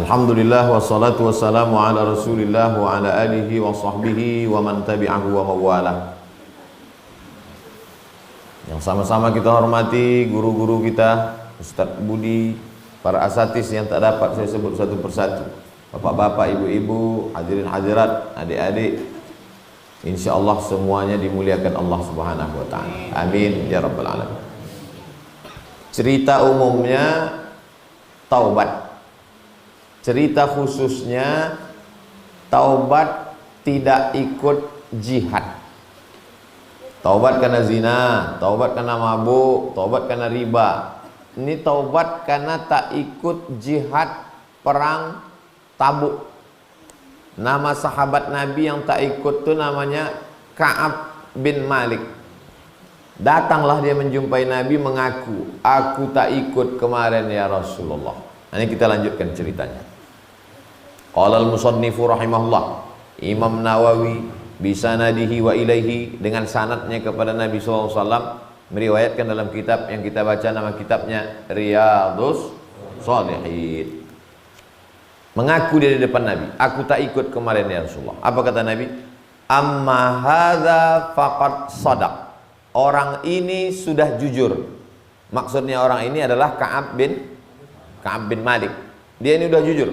Alhamdulillah wassalatu wassalamu ala Rasulillah wa ala alihi wa sahbihi wa man tabi'ahu wa mawalah. Yang sama-sama kita hormati guru-guru kita, Ustaz Budi, para asatis yang tak dapat saya sebut satu persatu, bapak-bapak, ibu-ibu, hadirin hadirat, adik-adik, insyaallah semuanya dimuliakan Allah Subhanahu wa taala. Amin ya rabbal alamin. Cerita umumnya taubat. Cerita khususnya taubat tidak ikut jihad. Taubat karena zina, taubat karena mabuk, taubat karena riba. Ini taubat karena tak ikut jihad perang Tabuk. Nama sahabat Nabi yang tak ikut itu namanya Ka'ab bin Malik. Datanglah dia menjumpai Nabi mengaku, aku tak ikut kemarin ya Rasulullah. Ini kita lanjutkan ceritanya. Qala al-musannifu rahimahullah, Imam Nawawi bisanadihi wa ilaihi, dengan sanadnya kepada Nabi SAW, meriwayatkan dalam kitab yang kita baca, nama kitabnya Riyadhus Shalihin. Mengaku dia di depan Nabi, aku tak ikut kemarin ya Rasulullah. Apa kata Nabi? Amma hadza faqad sadaq. Orang ini sudah jujur. Maksudnya orang ini adalah Ka'ab bin Malik. Dia ini sudah jujur.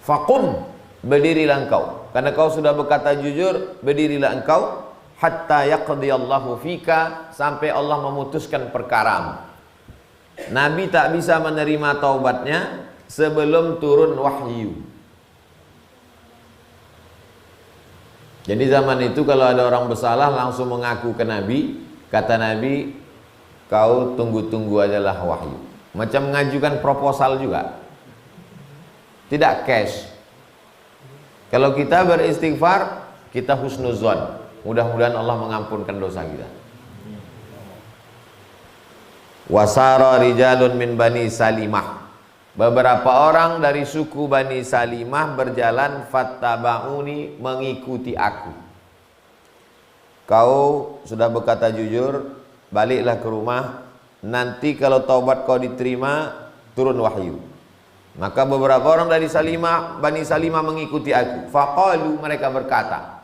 Faqum, berdirilah engkau, karena kau sudah berkata jujur, berdirilah engkau, hatta yaqdiyallahu fika, sampai Allah memutuskan perkaramu. Nabi tak bisa menerima taubatnya sebelum turun wahyu. Jadi zaman itu kalau ada orang bersalah langsung mengaku ke Nabi. Kata Nabi, kau tunggu-tunggu ajalah wahyu. Macam mengajukan proposal juga, tidak cash. Kalau kita beristighfar, kita husnuzon, mudah-mudahan Allah mengampunkan dosa kita. Wasara rijalun min Bani Salimah, beberapa orang dari suku Bani Salimah berjalan, fattaba'uni, mengikuti aku. Kau sudah berkata jujur, baliklah ke rumah, nanti kalau taubat kau diterima, turun wahyu. Maka beberapa orang dari Bani Salimah mengikuti aku. Faqalu, mereka berkata,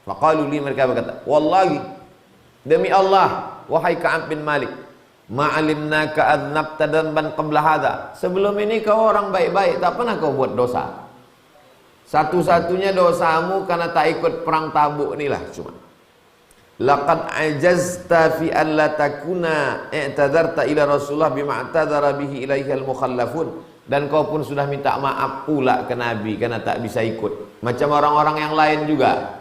mereka berkata, wallahi, demi Allah, wahai Ka'ab bin Malik, ma'alimnaka adnabta dhanban qabla hadha, sebelum ini kau orang baik-baik, tak pernah kau buat dosa. Satu-satunya dosamu karena tak ikut perang Tabuk inilah cuma. Laqad ajazta fi an la takuna i'tadarta ila Rasulullah bima i'tadara bihi ilaihal mukhallafun, dan kau pun sudah minta maaf pula ke Nabi karena tak bisa ikut. Macam orang-orang yang lain juga.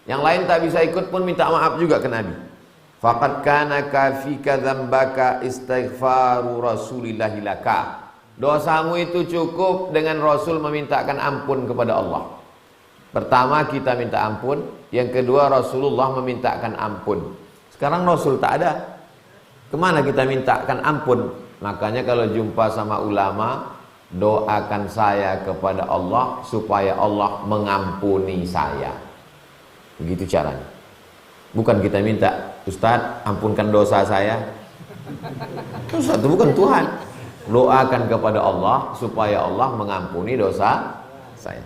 Yang lain tak bisa ikut pun minta maaf juga ke Nabi. Faqad kana kafika dzambaka istighfaru Rasulillahi laka. Dosamu itu cukup dengan Rasul memintakan ampun kepada Allah. Pertama kita minta ampun, yang kedua Rasulullah memintakan ampun. Sekarang Rasul tak ada, kemana kita mintakan ampun? Makanya kalau jumpa sama ulama, doakan saya kepada Allah supaya Allah mengampuni saya. Begitu caranya. Bukan kita minta, Ustaz ampunkan dosa saya. Ustaz itu bukan Tuhan. Doakan kepada Allah supaya Allah mengampuni dosa saya.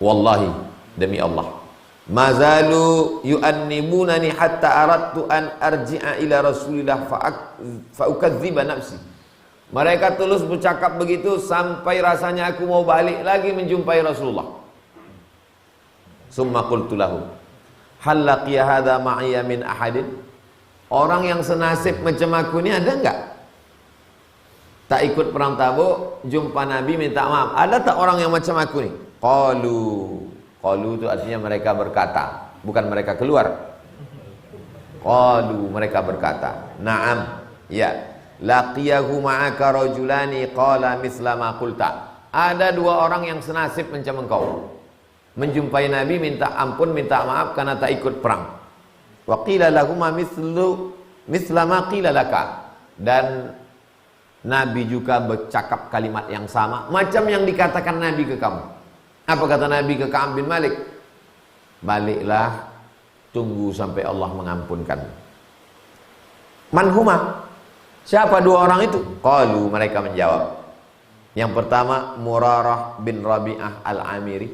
Wallahi, demi Allah, mazalu yu'annibunani hatta aradtu an arji'a ila Rasulillah fa'ukadziba nafsi. Mereka terus bercakap begitu sampai rasanya aku mau balik lagi menjumpai Rasulullah. Summa qultu lahu, hal laqiya hadha ma'iya min ahadin? Orang yang senasib macam aku ini ada enggak? Tak ikut perang Tabuk, jumpa Nabi minta maaf. Ada tak orang yang macam aku ni? Qalu itu artinya mereka berkata, bukan mereka keluar. Qalu, mereka berkata, na'am, ya, laqiyahu ma'aka rajulani qala misla ma qulta. Ada dua orang yang senasib macam engkau. Menjumpai Nabi minta ampun, minta maaf karena tak ikut perang. Wa qila lahum misla ma qila laka. Dan Nabi juga bercakap kalimat yang sama macam yang dikatakan Nabi ke kamu. Apa kata Nabi ke Ka'ab bin Malik? Baliklah, tunggu sampai Allah mengampunkan. Man huma? Siapa dua orang itu? Qalu, mereka menjawab, Yang pertama Murarah bin Rabi'ah Al-Amiri.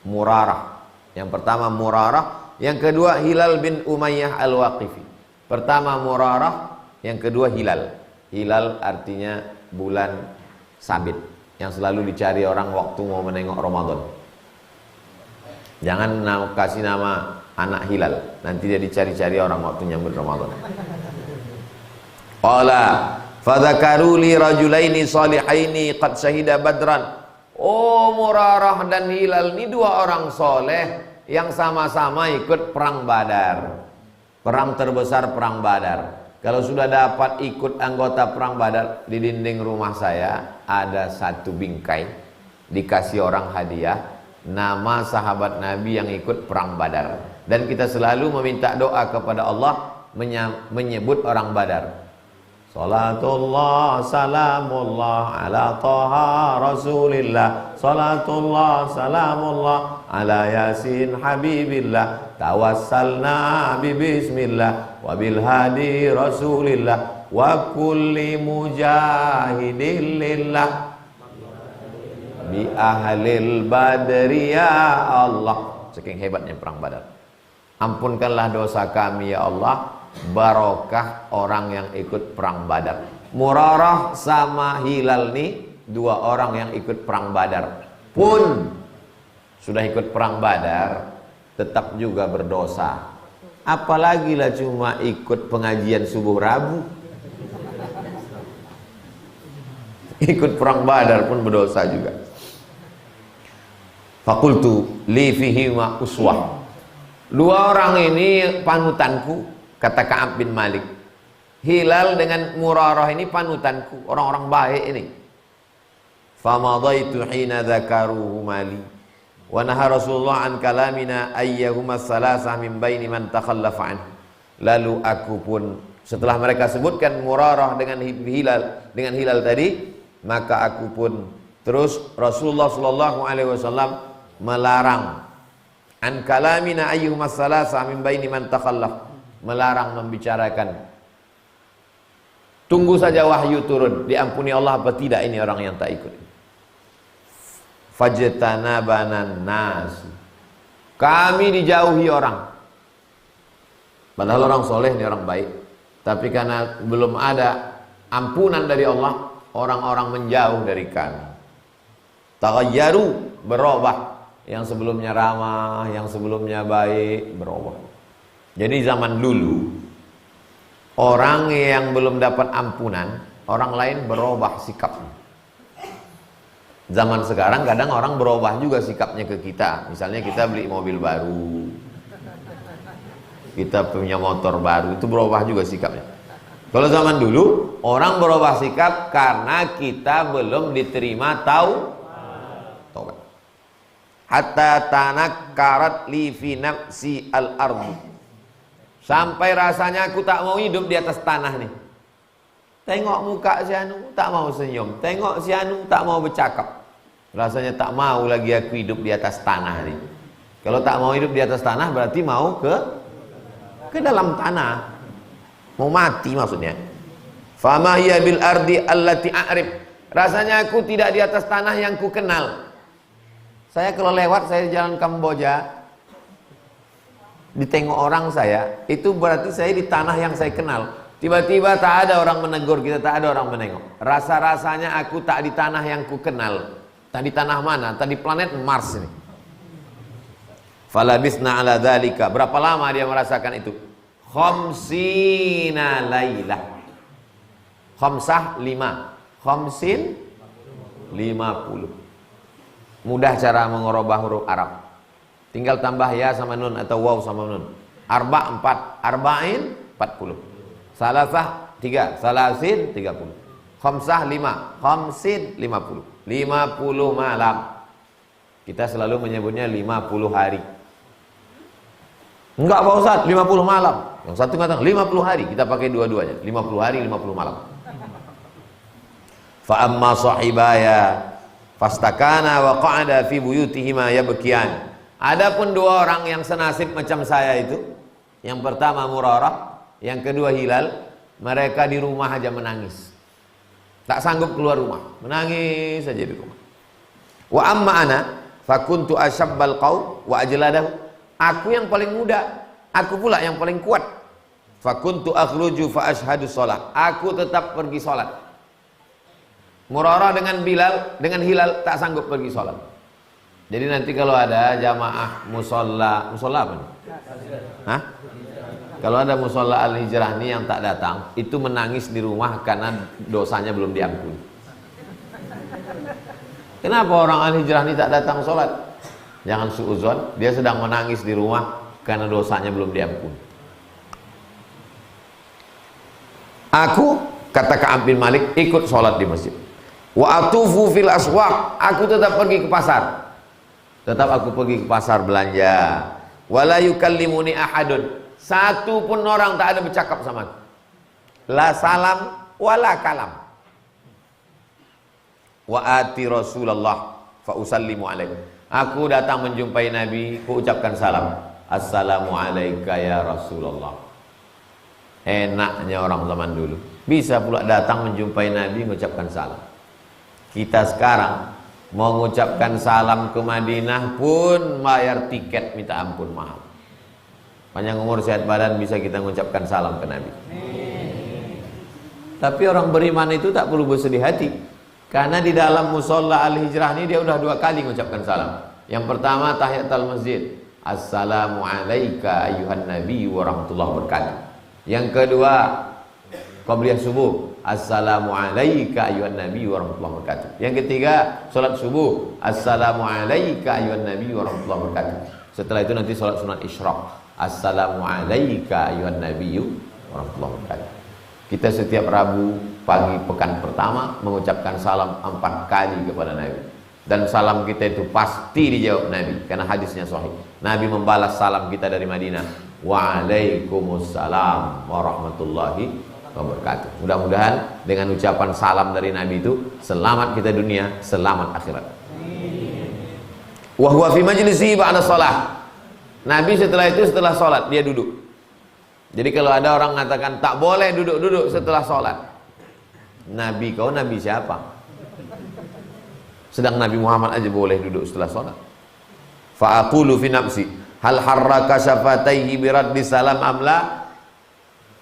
Murarah. Yang pertama Murarah, yang kedua Hilal bin Umayyah Al-Waqifi. Pertama Murarah, yang kedua Hilal. Hilal artinya bulan sabit, yang selalu dicari orang waktu mau menengok Ramadan. Jangan kasih nama anak Hilal, nanti dia dicari-cari orang waktu nyambut Ramadan. Qala fadzakaru li rajulaini salihaini qad syahida badran. Oh, Murarah dan Hilal ini dua orang soleh yang sama-sama ikut perang Badar. Perang terbesar perang Badar. Kalau sudah dapat ikut anggota perang Badar, di dinding rumah saya ada satu bingkai, dikasih orang hadiah, nama sahabat Nabi yang ikut perang Badar. Dan kita selalu meminta doa kepada Allah menyebut orang Badar. Salatullah salamullah ala Taha Rasulillah. Salatullah salamullah ala Yasin Habibillah. Tawassalna bismillah wa bil hadi Rasulillah wa kulli mujahidin lillah bi ahlil badri ya Allah. Saking hebatnya perang Badar. Ampunkanlah dosa kami ya Allah, barokah orang yang ikut perang Badar. Murarah sama Hilal nih dua orang yang ikut perang Badar, pun sudah ikut perang Badar tetap juga berdosa. Apalagi lah cuma ikut pengajian subuh Rabu. Ikut perang Badar pun berdosa juga. Fakultu li fihima uswah. Dua orang ini panutanku, kata Ka'ab bin Malik. Hilal dengan Murarah ini panutanku, orang-orang baik ini. Famadaitu hina dzakaruhu mali wa naha Rasulullah an kalamina ayyahuma salasah min baini man takhallafa an. Lalu aku pun setelah mereka sebutkan Murarah dengan Hilal tadi, maka aku pun terus Rasulullah sallallahu alaihi wasallam melarang an kalamina ayyuhuma salasah min baini man takhallaf, melarang membicarakan. Tunggu saja wahyu turun, diampuni Allah apa tidak ini orang yang tak ikut. Fajtanabanan nas, kami dijauhi orang. Padahal orang soleh ini orang baik, tapi karena belum ada ampunan dari Allah, orang-orang menjauh dari kami. Taghayyaru, berubah. Yang sebelumnya ramah, yang sebelumnya baik, berubah. Jadi zaman dulu orang yang belum dapat ampunan, orang lain berubah sikapnya. Zaman sekarang kadang orang berubah juga sikapnya ke kita. Misalnya kita beli mobil baru, kita punya motor baru, itu berubah juga sikapnya. Kalau zaman dulu orang berubah sikap karena kita belum diterima taubat. Hatta tanakkarat li fi nafsi al-ardi, sampai rasanya aku tak mau hidup di atas tanah nih. Tengok muka si Anu tak mau senyum, tengok si Anu tak mau bercakap. Rasanya tak mau lagi aku hidup di atas tanah nih. Kalau tak mau hidup di atas tanah berarti mau ke dalam tanah, mau mati maksudnya. Fama hiya bil ardi allati a'rif, rasanya aku tidak di atas tanah yang ku kenal. Saya kalau lewat, saya jalan Kamboja, ditengok orang saya, itu berarti saya di tanah yang saya kenal. Tiba-tiba tak ada orang menegur kita, tak ada orang menengok. Rasa-rasanya aku tak di tanah yang ku kenal. Tak di tanah mana? Tak di planet Mars ini. Falabisna ala dzalika. Berapa lama dia merasakan itu? Khamsina lailah. Khamsah 5. Khamsin 50. Mudah cara mengubah huruf Arab. Tinggal tambah ya sama nun atau waw sama nun. Arba 4, arba'in 40. Salasah 3, salasin 30. Khamsah 5, khamsin 50. 50 malam. Kita selalu menyebutnya 50 hari. Enggak Pak Ustaz, 50 malam. Yang satu kata 50 hari, kita pakai dua-duanya. 50 hari, 50 malam. Fa amma sahibaya fastakana wa qa'ada fi buyutihima yabkiyan. Adapun dua orang yang senasib macam saya itu, yang pertama Murarah, yang kedua Hilal, mereka di rumah aja menangis. Tak sanggup keluar rumah, menangis saja di rumah. Wa amma ana fakuntu asyabbal qaum wa ajladahu. Aku yang paling muda, aku pula yang paling kuat. Fakuntu akhruju fa ashhadu shalah. Aku tetap pergi salat. Murarah dengan Bilal, dengan Hilal tak sanggup pergi salat. Jadi nanti kalau ada jamaah musola apa nih? Hah? Kalau ada musola Al-Hijrah ini yang tak datang, itu menangis di rumah karena dosanya belum diampuni. Kenapa orang Al-Hijrah ini tak datang sholat? Jangan suuzon, dia sedang menangis di rumah karena dosanya belum diampuni. Aku, kata Ka'ab bin Malik, ikut sholat di masjid. Wa atufu fil aswaq, aku tetap pergi ke pasar. Tetap aku pergi ke pasar belanja. Wala yukallimuni ahadun. Satu pun orang tak ada bercakap sama aku. La salam wala kalam. Wa ati Rasulullah fa usallimu alaihi. Aku datang menjumpai Nabi, ku ucapkan salam. Assalamu alayka ya Rasulullah. Enaknya orang zaman dulu. Bisa pula datang menjumpai Nabi mengucapkan salam. Kita sekarang mau mengucapkan salam ke Madinah pun bayar tiket minta ampun mahal. Panjang umur sehat badan bisa kita mengucapkan salam ke Nabi. Tapi orang beriman itu tak perlu bersedih hati, karena di dalam musola Al-Hijrah ini dia udah 2 kali mengucapkan salam. Yang pertama tahiyatul masjid, assalamu alayka ayuhan nabi wa rahmatullahi wabarakatuh. Yang kedua qabliyah subuh, assalamu alayka ayuhan nabi wa rahmatullahi wabarakatuh. Yang ketiga salat subuh, assalamu alayka ayuhan nabi wa rahmatullahi wabarakatuh. Setelah itu nanti salat sunat isyraq, assalamu alayka ayuhan nabiyyu warahmatullahi wabarakatuh. Kita setiap Rabu pagi pekan pertama mengucapkan salam 4 kali kepada Nabi. Dan salam kita itu pasti dijawab Nabi, karena hadisnya sahih. Nabi membalas salam kita dari Madinah, waalaikumsalam warahmatullahi wabarakatuh. Mudah-mudahan dengan ucapan salam dari Nabi itu selamat kita dunia, selamat akhirat. Wa huwa fi majlisi ba'da shalah. Nabi setelah itu, setelah sholat dia duduk. Jadi kalau ada orang mengatakan tak boleh duduk-duduk setelah sholat, Nabi, kau Nabi siapa? Sedang Nabi Muhammad aja boleh duduk setelah sholat. Fa aqulu fi nafsi hal harraka syafataihi biraddi salam amla.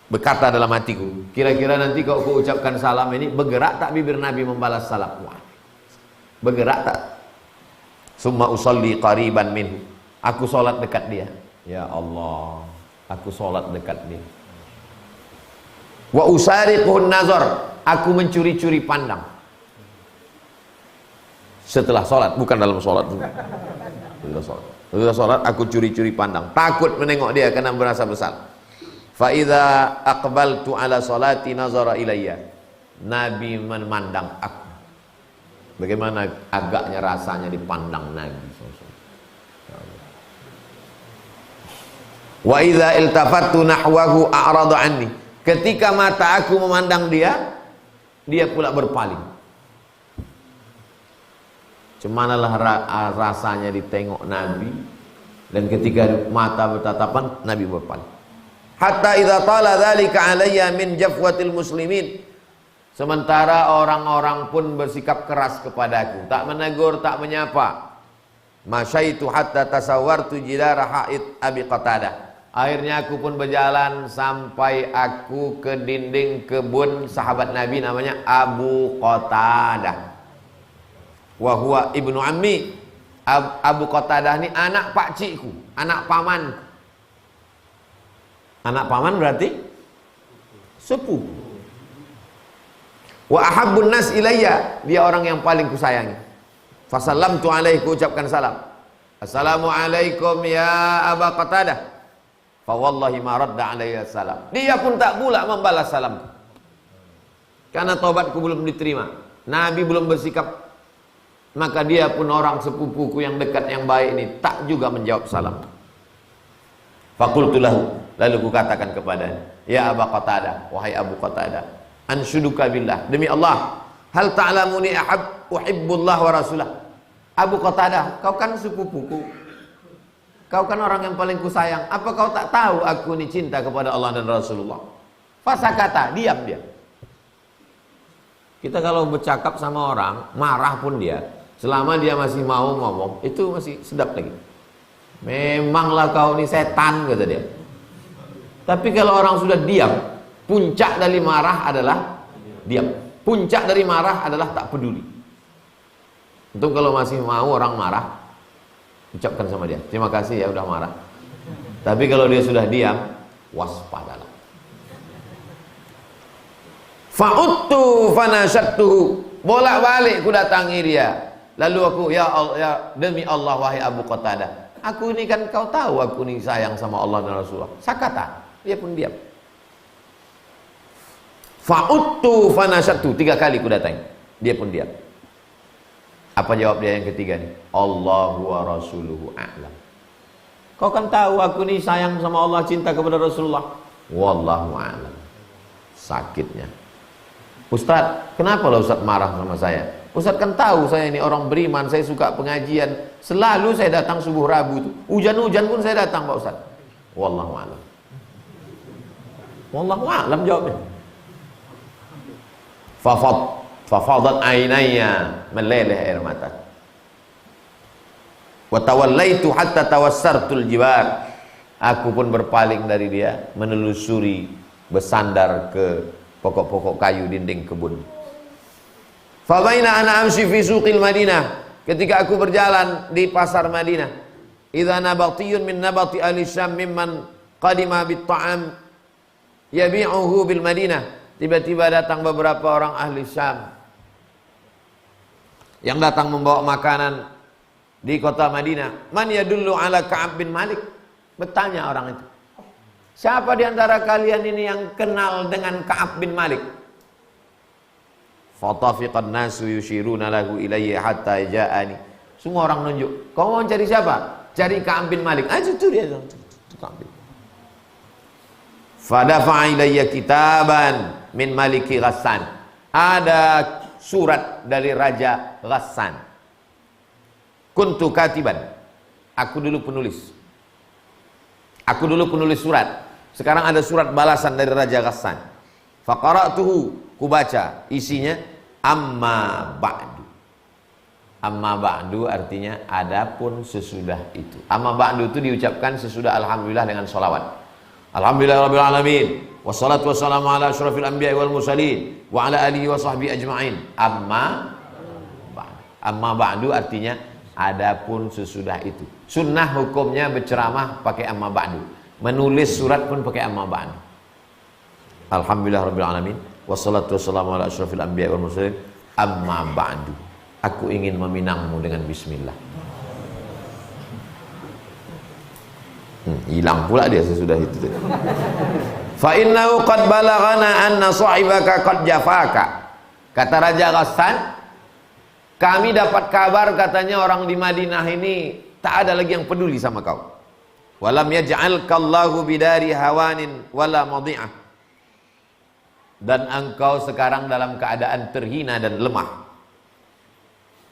Berkata dalam hatiku, kira-kira nanti kau ucapkan salam ini bergerak tak bibir Nabi membalas salam? Wah, bergerak tak? Summa usalli qariban minhu. Aku sholat dekat dia. Ya Allah, aku sholat dekat dia. Wa usariqun nazar. Aku mencuri-curi pandang. Setelah sholat, bukan dalam sholat. Setelah sholat, aku curi-curi pandang. Takut menengok dia karena merasa besar. Fa idza aqbaltu ala sholati nazara ilayya. Nabi memandang aku. Bagaimana agaknya rasanya dipandang Nabi. Wa idza iltafattu nahwahu a'rada anni. Ketika mata aku memandang dia, dia pula berpaling. Cemanalah rasanya ditengok Nabi, dan ketika mata bertatapan Nabi berpaling. Hatta idza tala dzalika alayya min jafwatil muslimin. Sementara orang-orang pun bersikap keras kepadaku, tak menegur, tak menyapa. Masyaitu hatta tasawwartu jidara haid Abi Qatadah. Akhirnya aku pun berjalan sampai aku ke dinding kebun sahabat Nabi namanya Abu Qatadah. Wa huwa ibnu ammi. Abu Qatadah ini anak pakcikku, anak pamanku. Anak paman berarti sepupu. Wa ahabbun nas ilayya, dia orang yang paling kusayangi. Fasallamtu alaihi, ku ucapkan salam. Assalamualaikum ya Aba Qatadah. Fa wallahi ma radda alayya salam. Dia pun tak pula membalas salam. Karena tobatku belum diterima, Nabi belum bersikap, maka dia pun orang sepupuku yang dekat yang baik ini tak juga menjawab salam. Faqultu lahu, lalu ku katakan kepadanya, ya Aba Qatadah, wahai Abu Qatadah, anshuduka billah, demi Allah, hal ta'lamuni uhibbullah wa rasulah. Abu Qatadah, kau kan sepupuku, kau kan orang yang paling kusayang. Apa kau tak tahu aku ini cinta kepada Allah dan Rasulullah? Fasakata, diam dia. Kita kalau bercakap sama orang, marah pun dia, selama dia masih mau ngomong, itu masih sedap lagi. Memanglah kau ini setan, kata dia. Tapi kalau orang sudah diam, puncak dari marah adalah diam. Puncak dari marah adalah tak peduli. Untuk kalau masih mau orang marah, ucapkan sama dia, terima kasih ya udah marah. Tapi kalau dia sudah diam, waspadalah. Fa'udtu fanasyattuhu, bolak-balik ku datangi dia. Lalu aku, ya Allah, ya demi Allah wahai Abu Qatadah, aku ini kan kau tahu aku ini sayang sama Allah dan Rasulullah. Sakata, dia pun diam. Fa'udtu fanasyattuhu, 3 kali ku datangi, dia pun diam. Apa jawab dia yang ketiga nih? Allahu wa rasuluhu a'lam. Kau kan tahu aku ini sayang sama Allah, cinta kepada Rasulullah. Wallahu a'lam. Sakitnya. Ustaz, kenapa lah Ustaz marah sama saya? Ustaz kan tahu saya ini orang beriman, saya suka pengajian. Selalu saya datang subuh Rabu itu. Hujan-hujan pun saya datang Pak Ustaz. Wallahu a'lam. Wallahu a'lam jawabnya. Fafadat ainaya, meleleh air mata. Wa tawallaitu hatta tawassartul jibar. Aku pun berpaling dari dia, menelusuri, bersandar ke pokok-pokok kayu dinding kebun. Fa baina ana amshi fi suqil Madinah, ketika aku berjalan di pasar Madinah, idza nabatiyun min nabati ahli Syam mimman qadima bit ta'am yabi'uhu bil Madinah. Tiba-tiba datang beberapa orang ahli Syam yang datang membawa makanan di kota Madinah. Man yadullu ala Ka'ab bin Malik? Bertanya orang itu, siapa di antara kalian ini yang kenal dengan Ka'ab bin Malik? Fatafiqan nasu yushiruna lahu ilayya hatta ja'ani. Semua orang nunjuk. Kau mau cari siapa? Cari Ka'ab bin Malik. Itu dia. Fadafa'a ilayya kitaban min Maliki Ghassan. Ada surat dari Raja Ghassan. Kuntu katiban. Aku dulu penulis. Aku dulu penulis surat. Sekarang ada surat balasan dari Raja Ghassan. Faqara'tuhu, ku baca isinya, amma ba'du. Amma ba'du artinya adapun sesudah itu. Amma ba'du itu diucapkan sesudah alhamdulillah dengan sholawat. Alhamdulillahirabbil alamin, wassalatu wassalamu ala asyrafil anbiya'i wal mursalin wa ala alihi wa sahbihi ajma'in. Amma ba'du. Amma ba'du artinya adapun sesudah itu. Sunnah hukumnya berceramah pakai amma ba'du. Menulis surat pun pakai amma ba'du. Alhamdulillahirabbil alamin, wassalatu wassalamu ala asyrafil anbiya'i wal mursalin, amma ba'du. Aku ingin meminangmu dengan bismillah. Hilang pula dia sesudah itu. Fa innahu qad balaghana anna sahibaka qad jafaka. Kata Raja Ghassan, kami dapat kabar katanya orang di Madinah ini tak ada lagi yang peduli sama kau. Walam yaj'alkallahu bidari hawanin wala madhi'ah. Dan engkau sekarang dalam keadaan terhina dan lemah.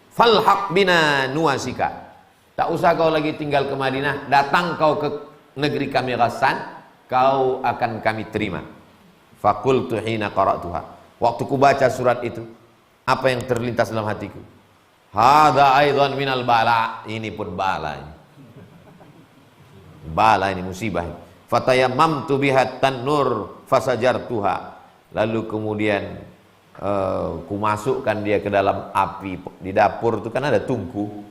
Falhaq bina nuwasika. Tak usah kau lagi tinggal ke Madinah, datang kau ke negeri kami Ghassan, kau akan kami terima. Faqultu hina qara'tuha. Waktu ku baca surat itu, apa yang terlintas dalam hatiku? Hadza aidan minal bala. Ini pun bala ini. Bala ini, musibah ini. Fatayammamtu biha tan-nur fasajartuha. Lalu kemudian ku masukkan dia ke dalam api. Di dapur itu kan ada tungku.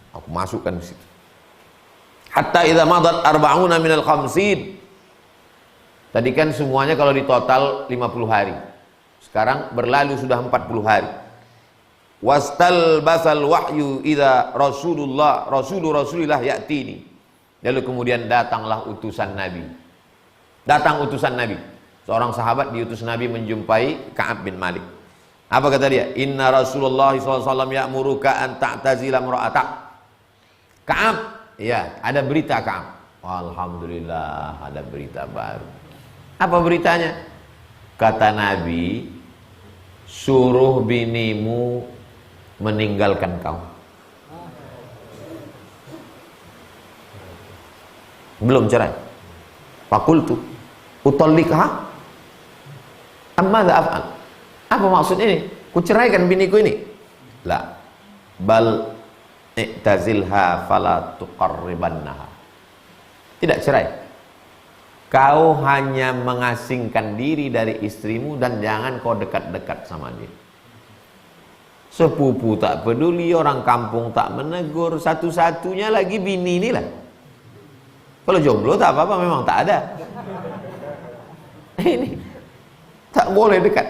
Aku masukkan di situ. Hatta idza madat arba'una minal khamsin. Tadi kan semuanya kalau di total 50 hari. Sekarang berlalu sudah 40 hari. Wastal basal wahyu idza rasulullah ya'tini. Lalu kemudian datanglah utusan Nabi. Datang utusan Nabi. Seorang sahabat diutus Nabi menjumpai Ka'ab bin Malik. Apa kata dia? Inna Rasulullah SAW ya'muruka an ta'tazila imra'atak. Ka'ab, ya, ada berita Ka'ab. Alhamdulillah, ada berita baru. Apa beritanya? Kata Nabi, suruh binimu meninggalkan kau. Belum cerai. Fakultu utallikha amma la af'al. Apa maksud ini? ku ceraikan biniku ini. La, bal i'tazilha fala tuqarribannaha. Tidak cerai. Kau hanya mengasingkan diri dari istrimu dan jangan kau dekat-dekat sama dia. Sepupu tak peduli, orang kampung tak menegur, satu-satunya lagi bini inilah. Kalau jomblo tak apa-apa, memang tak ada. Ini tak boleh dekat.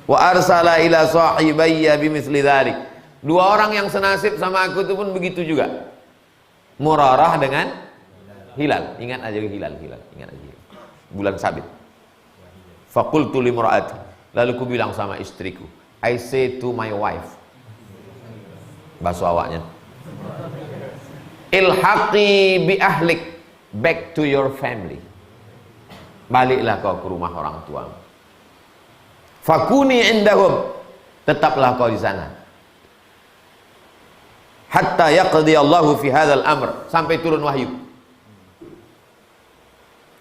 Wa arsala ila sahibayya bimithli dzalik. Dua orang yang senasib sama aku itu pun begitu juga. Murarah dengan Hilal. Ingat aja Hilal, ingat aja. Bulan Sabit. Faqultu limraati. Lalu ku bilang sama istriku, I say to my wife. Bahasa awaknya. Ilhaqi bi ahlik, back to your family. Baliklah kau ke rumah orang tuamu. Fakuni indahum, tetaplah kau di sana. Hatta yaqdi Allahu fi hadzal amr, sampai turun wahyu.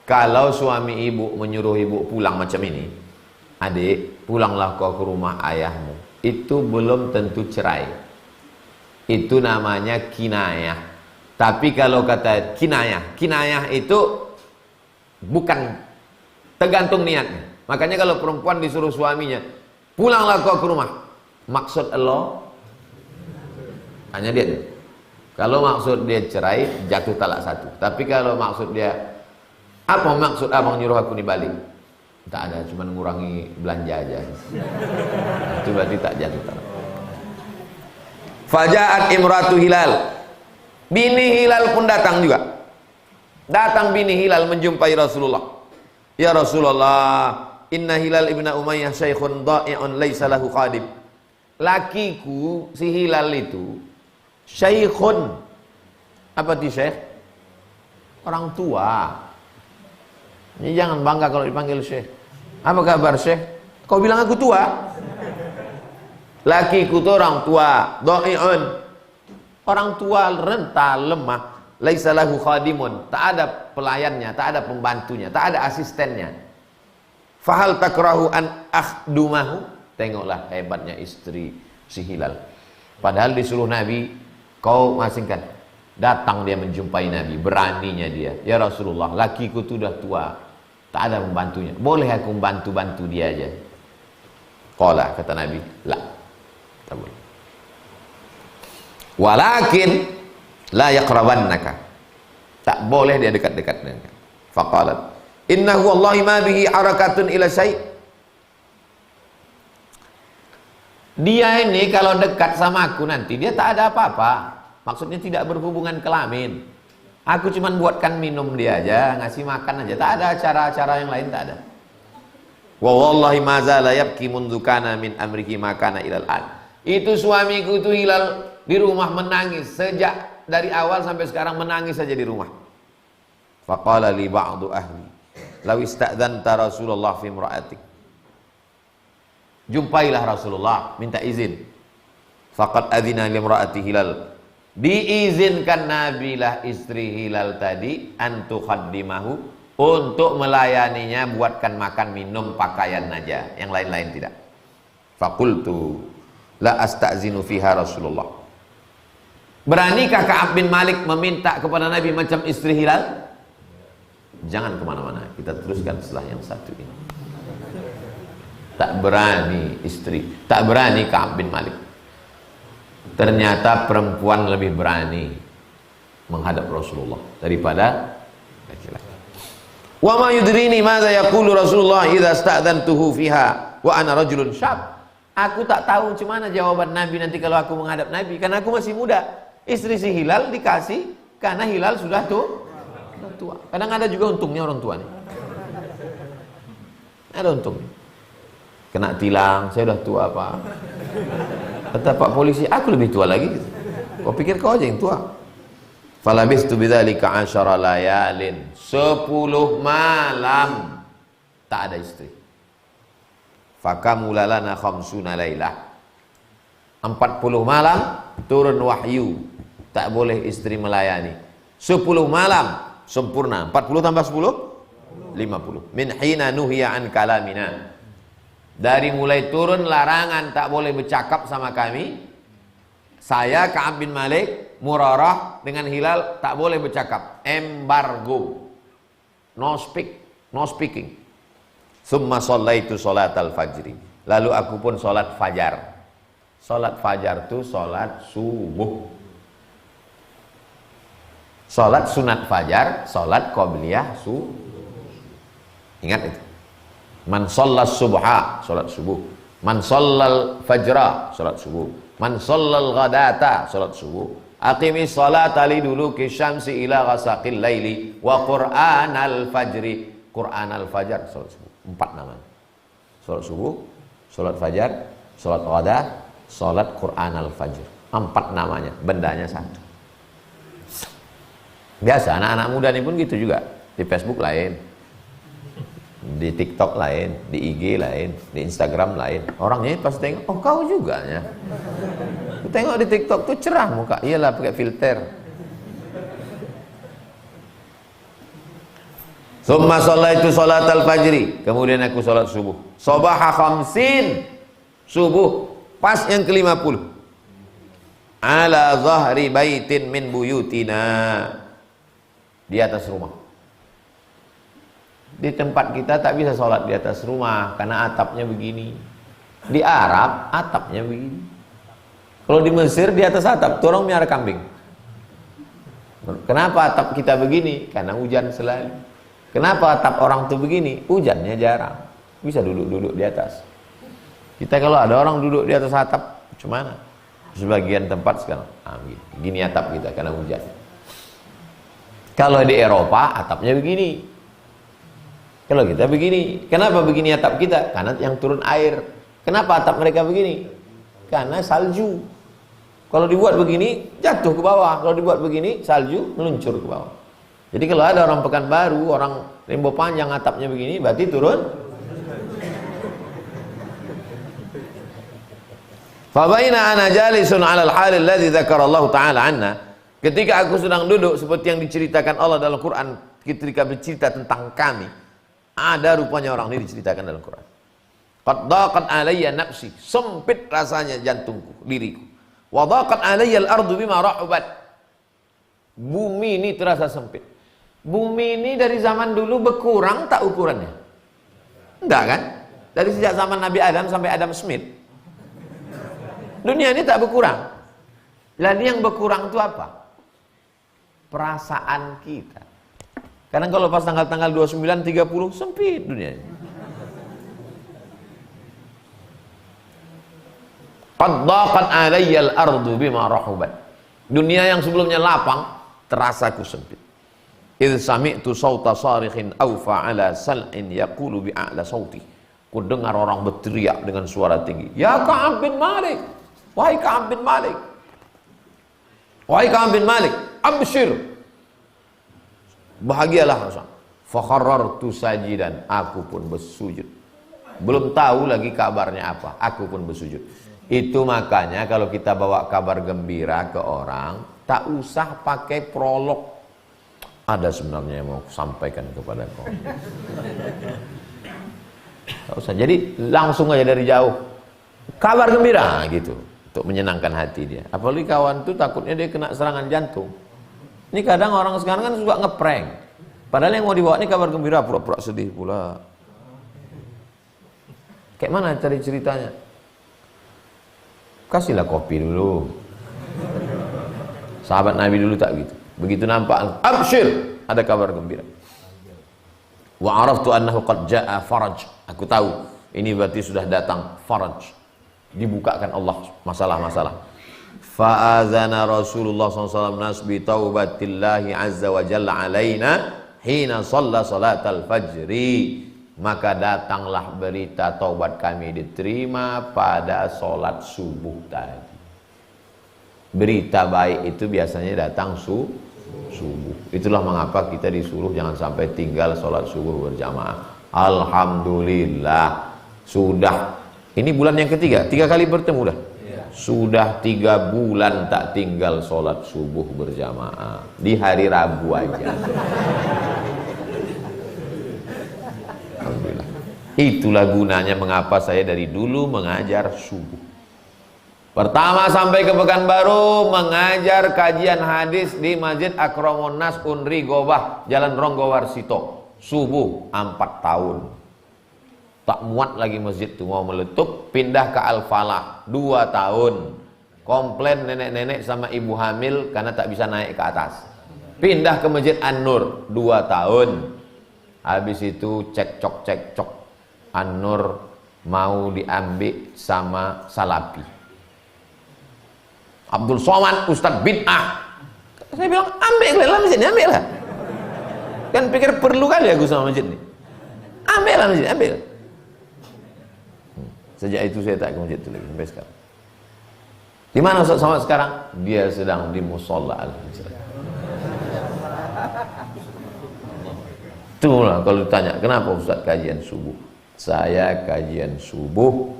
Kalau suami ibu menyuruh ibu pulang macam ini, adik, pulanglah kau ke rumah ayahmu. Itu belum tentu cerai. Itu namanya kinayah. Tapi kalau kata kinayah itu bukan, tergantung niatnya. Makanya kalau perempuan disuruh suaminya, pulanglah kau ke rumah. Maksud Allah, hanya dia. Kalau maksud dia cerai, jatuh talak satu. Tapi kalau maksud dia, apa maksud abang nyuruh aku nih balik? Tak ada, cuma ngurangi belanja aja. Itu berarti tak jatuh talak. Faja'at imratu Hilal. Bini Hilal pun datang juga. Datang bini Hilal menjumpai Rasulullah. Ya Rasulullah, inna Hilal ibn Umayyah syaikhun dha'i'un laisa lahu qadim. Lakiku si Hilal itu syaikhun. Apa itu syekh? Orang tua. Ini jangan bangga kalau dipanggil syekh. Apa kabar syekh? Kau bilang aku tua? Lakiku itu orang tua, dha'i'un. Orang tua renta, lemah. Laisa lahu khadimun, tak ada pelayannya, tak ada pembantunya, tak ada asistennya. Fahal takrahu an akhdumahu. Tengoklah hebatnya istri si Hilal. Padahal disuruh Nabi, kau asingkan. Datang dia menjumpai Nabi, beraninya dia. Ya Rasulullah, lakiku itu sudah tua, tak ada pembantunya. Boleh aku membantu-bantu dia aja? Qala, kata Nabi, la, tak boleh. Walakin la yaqrabannaka, tak boleh dia dekat-dekat dengan. Faqalat innahu wallahi ma bihi harakatun ila syai'. Dia ini kalau dekat sama aku nanti dia tak ada apa-apa. Maksudnya tidak berhubungan kelamin. Aku cuma buatkan minum dia aja, ngasih makan aja. Tak ada acara-acara yang lain, tak ada. Wa wallahi ma zala yabki mundzu kana min amrihi ma kana ilal an. Itu suamiku itu Hilal di rumah menangis sejak dari awal sampai sekarang, menangis saja di rumah. Faqala li ba'du ahli law ista'dzanta Rasulullah fi imra'atik. Jumpailah Rasulullah, minta izin. Faqad adzina li imra'ati Hilal. Diizinkan Nabi lah istri Hilal tadi antu khaddimahu, untuk melayaninya, buatkan makan, minum, pakaian aja, yang lain-lain tidak. Faqultu la asta'zinu fiha Rasulullah. Beranikah Ka'ab bin Malik meminta kepada Nabi macam istri Hilal? Jangan kemana-mana, kita teruskan setelah yang satu ini. Tak berani istri, tak berani Ka'ab bin Malik. Ternyata perempuan lebih berani menghadap Rasulullah daripada laki-laki. Wa ma yudrini madza yaqulu Rasulullah idza sta'dzantuhu fiha wa ana rajulun syab. Aku tak tahu macam mana jawaban Nabi nanti kalau aku menghadap Nabi, karena aku masih muda. Istri si Hilal dikasih karena Hilal sudah tua. Kadang ada juga untungnya orang tua nih. Ada untungnya. Kena tilang, saya udah tua Pak. Kata Pak polisi, aku lebih tua lagi. Kau pikir kau aja yang tua. Falabistu bidzalika 10 layalin. 10 malam tak ada istri. Fakamulalana khamsuna lailah. 40 malam turun wahyu, tak boleh istri melayani. 10 malam sempurna. 40 tambah 10 50. Min hina nuhiya an kalamina. Dari mulai turun larangan tak boleh bercakap sama kami. Saya Ka'ab bin Malik, Murarah dengan Hilal tak boleh bercakap. Embargo. No speaking. Summa shallaitu sholatal fajri. Lalu aku pun sholat fajar. Sholat fajar itu sholat subuh. Sholat sunat fajar, sholat qobliyah subuh. Ingat itu. Man shallal subha, sholat subuh. Man shallal fajra, sholat subuh. Man shallal ghadata, sholat subuh. Aqimis sholata liduluki syamsi ila ghasaqil laili wa qur'anal fajri. Qur'anal fajar, sholat subuh. 4 namanya. Sholat subuh, sholat fajar, sholat ghada, sholat Qur'anal fajr. 4 namanya, bendanya 1. Biasa anak-anak muda ini pun gitu juga. Di Facebook lain, di TikTok lain, di IG lain, di Instagram lain. Orangnya pas tengok, oh kau juga ya. Tengok di TikTok tuh cerah muka. Iyalah pakai filter. Summa shallaitu sholatal fajri. Kemudian aku sholat subuh. Sobaha khamsin. Subuh pas yang ke-50. Ala zahri baitin min buyutina. Di atas rumah. Di tempat kita tak bisa sholat di atas rumah karena atapnya begini. Di Arab atapnya begini. Kalau di Mesir di atas atap tuh orang miara kambing. Kenapa atap kita begini? Karena hujan selalu. Kenapa atap orang tuh begini? Hujannya jarang. Bisa duduk-duduk di atas. Kita kalau ada orang duduk di atas atap, cuman sebagian tempat sekarang, gini atap kita karena hujan. Kalau di Eropa atapnya begini. Kalau kita begini. Kenapa begini atap kita? Karena yang turun air. Kenapa atap mereka begini? Karena salju. Kalau dibuat begini jatuh ke bawah. Kalau dibuat begini salju meluncur ke bawah. Jadi kalau ada orang Pekanbaru, orang Rimbo Panjang atapnya begini, berarti turun. Fa baina ana jalisun 'alal halil ladzi dzakarallahu ta'ala anna. Ketika aku sedang duduk seperti yang diceritakan Allah dalam Quran, ketika bercerita tentang kami, ada rupanya orang ini diceritakan dalam Quran. Qad daqat 'alayya nafsi, sempit rasanya jantungku, diriku. Wa daqat 'alayya al-ardu bima rahubat. Bumi ini terasa sempit. Bumi ini dari zaman dulu berkurang tak ukurannya? Enggak kan? Dari sejak zaman Nabi Adam sampai Adam Smith. Dunia ini tak berkurang. Jadi yang berkurang itu apa? Perasaan kita. Kadang kalau pas tanggal-tanggal 29, 30 sempit dunia ini. Qad daqat 'alayya al-ardu bima rahubat. Dunia yang sebelumnya lapang terasa ku sempit. Idh sami'tu sawta sarikhin awfa ala sal'in yaqulu bi'a'la sawti. Ku dengar orang berteriak dengan suara tinggi. Ya Ka'ab bin Malik. Wahai Ka'ab bin Malik. Wahai Ka'ab bin Malik. Abshir. Bahagialah. Fakharrartu sajidan. Aku pun bersujud. Belum tahu lagi kabarnya apa. Aku pun bersujud. Itu makanya kalau kita bawa kabar gembira ke orang, tak usah pakai prolog. Ada sebenarnya yang mau sampaikan kepada kau. Tak usah. Jadi langsung aja dari jauh. Kabar gembira gitu. Untuk menyenangkan hati dia. Apalagi kawan tuh takutnya dia kena serangan jantung. Ini kadang orang sekarang kan suka ngeprank. Padahal yang mau dibawa ini kabar gembira, pura-pura sedih pula. Kayak mana cari ceritanya? Kasihlah kopi dulu. Sahabat Nabi dulu tak gitu. Begitu nampak, absyir, ada kabar gembira. Wa araftu annahu qad jaa faraj. Aku tahu ini berarti sudah datang faraj. Dibukakan Allah masalah-masalah. Fa'azana Rasulullah SAW nasbi taubatillahi azza wa jalla alaina hina shalla salatal fajri. Maka datanglah berita taubat kami diterima pada solat subuh tadi. Berita baik itu biasanya datang subuh. Itulah mengapa kita disuruh jangan sampai tinggal solat subuh berjamaah. Alhamdulillah sudah. Ini bulan yang ketiga, 3 kali bertemu dah. Sudah 3 bulan tak tinggal solat subuh berjamaah di hari Rabu aja. Alhamdulillah. Itulah gunanya mengapa saya dari dulu mengajar subuh. Pertama sampai ke Pekanbaru mengajar kajian hadis di Masjid Akramun Nas Unri Gobah, Jalan Ronggowarsito. Subuh 4 tahun. Tak muat lagi masjid itu, mau meletup, pindah ke Al-Falah 2 tahun. Komplain nenek-nenek sama ibu hamil karena tak bisa naik ke atas. Pindah ke Masjid An-Nur 2 tahun. Habis itu cekcok. An-Nur mau diambil sama Salafi. Abdul Somad Ustadz bid'ah. Saya bilang ambil lah masjid ini, ambil lah. Kan pikir perlu kali aku sama masjid ini. Ambil lah masjid, ambil. Sejak itu saya tak ke masjid itu lagi sampai sekarang. Di mana Ustadz Somad sekarang? Dia sedang di musola Al-Hijrah. Itulah kalau ditanya kenapa Ustadz kajian subuh. Saya kajian subuh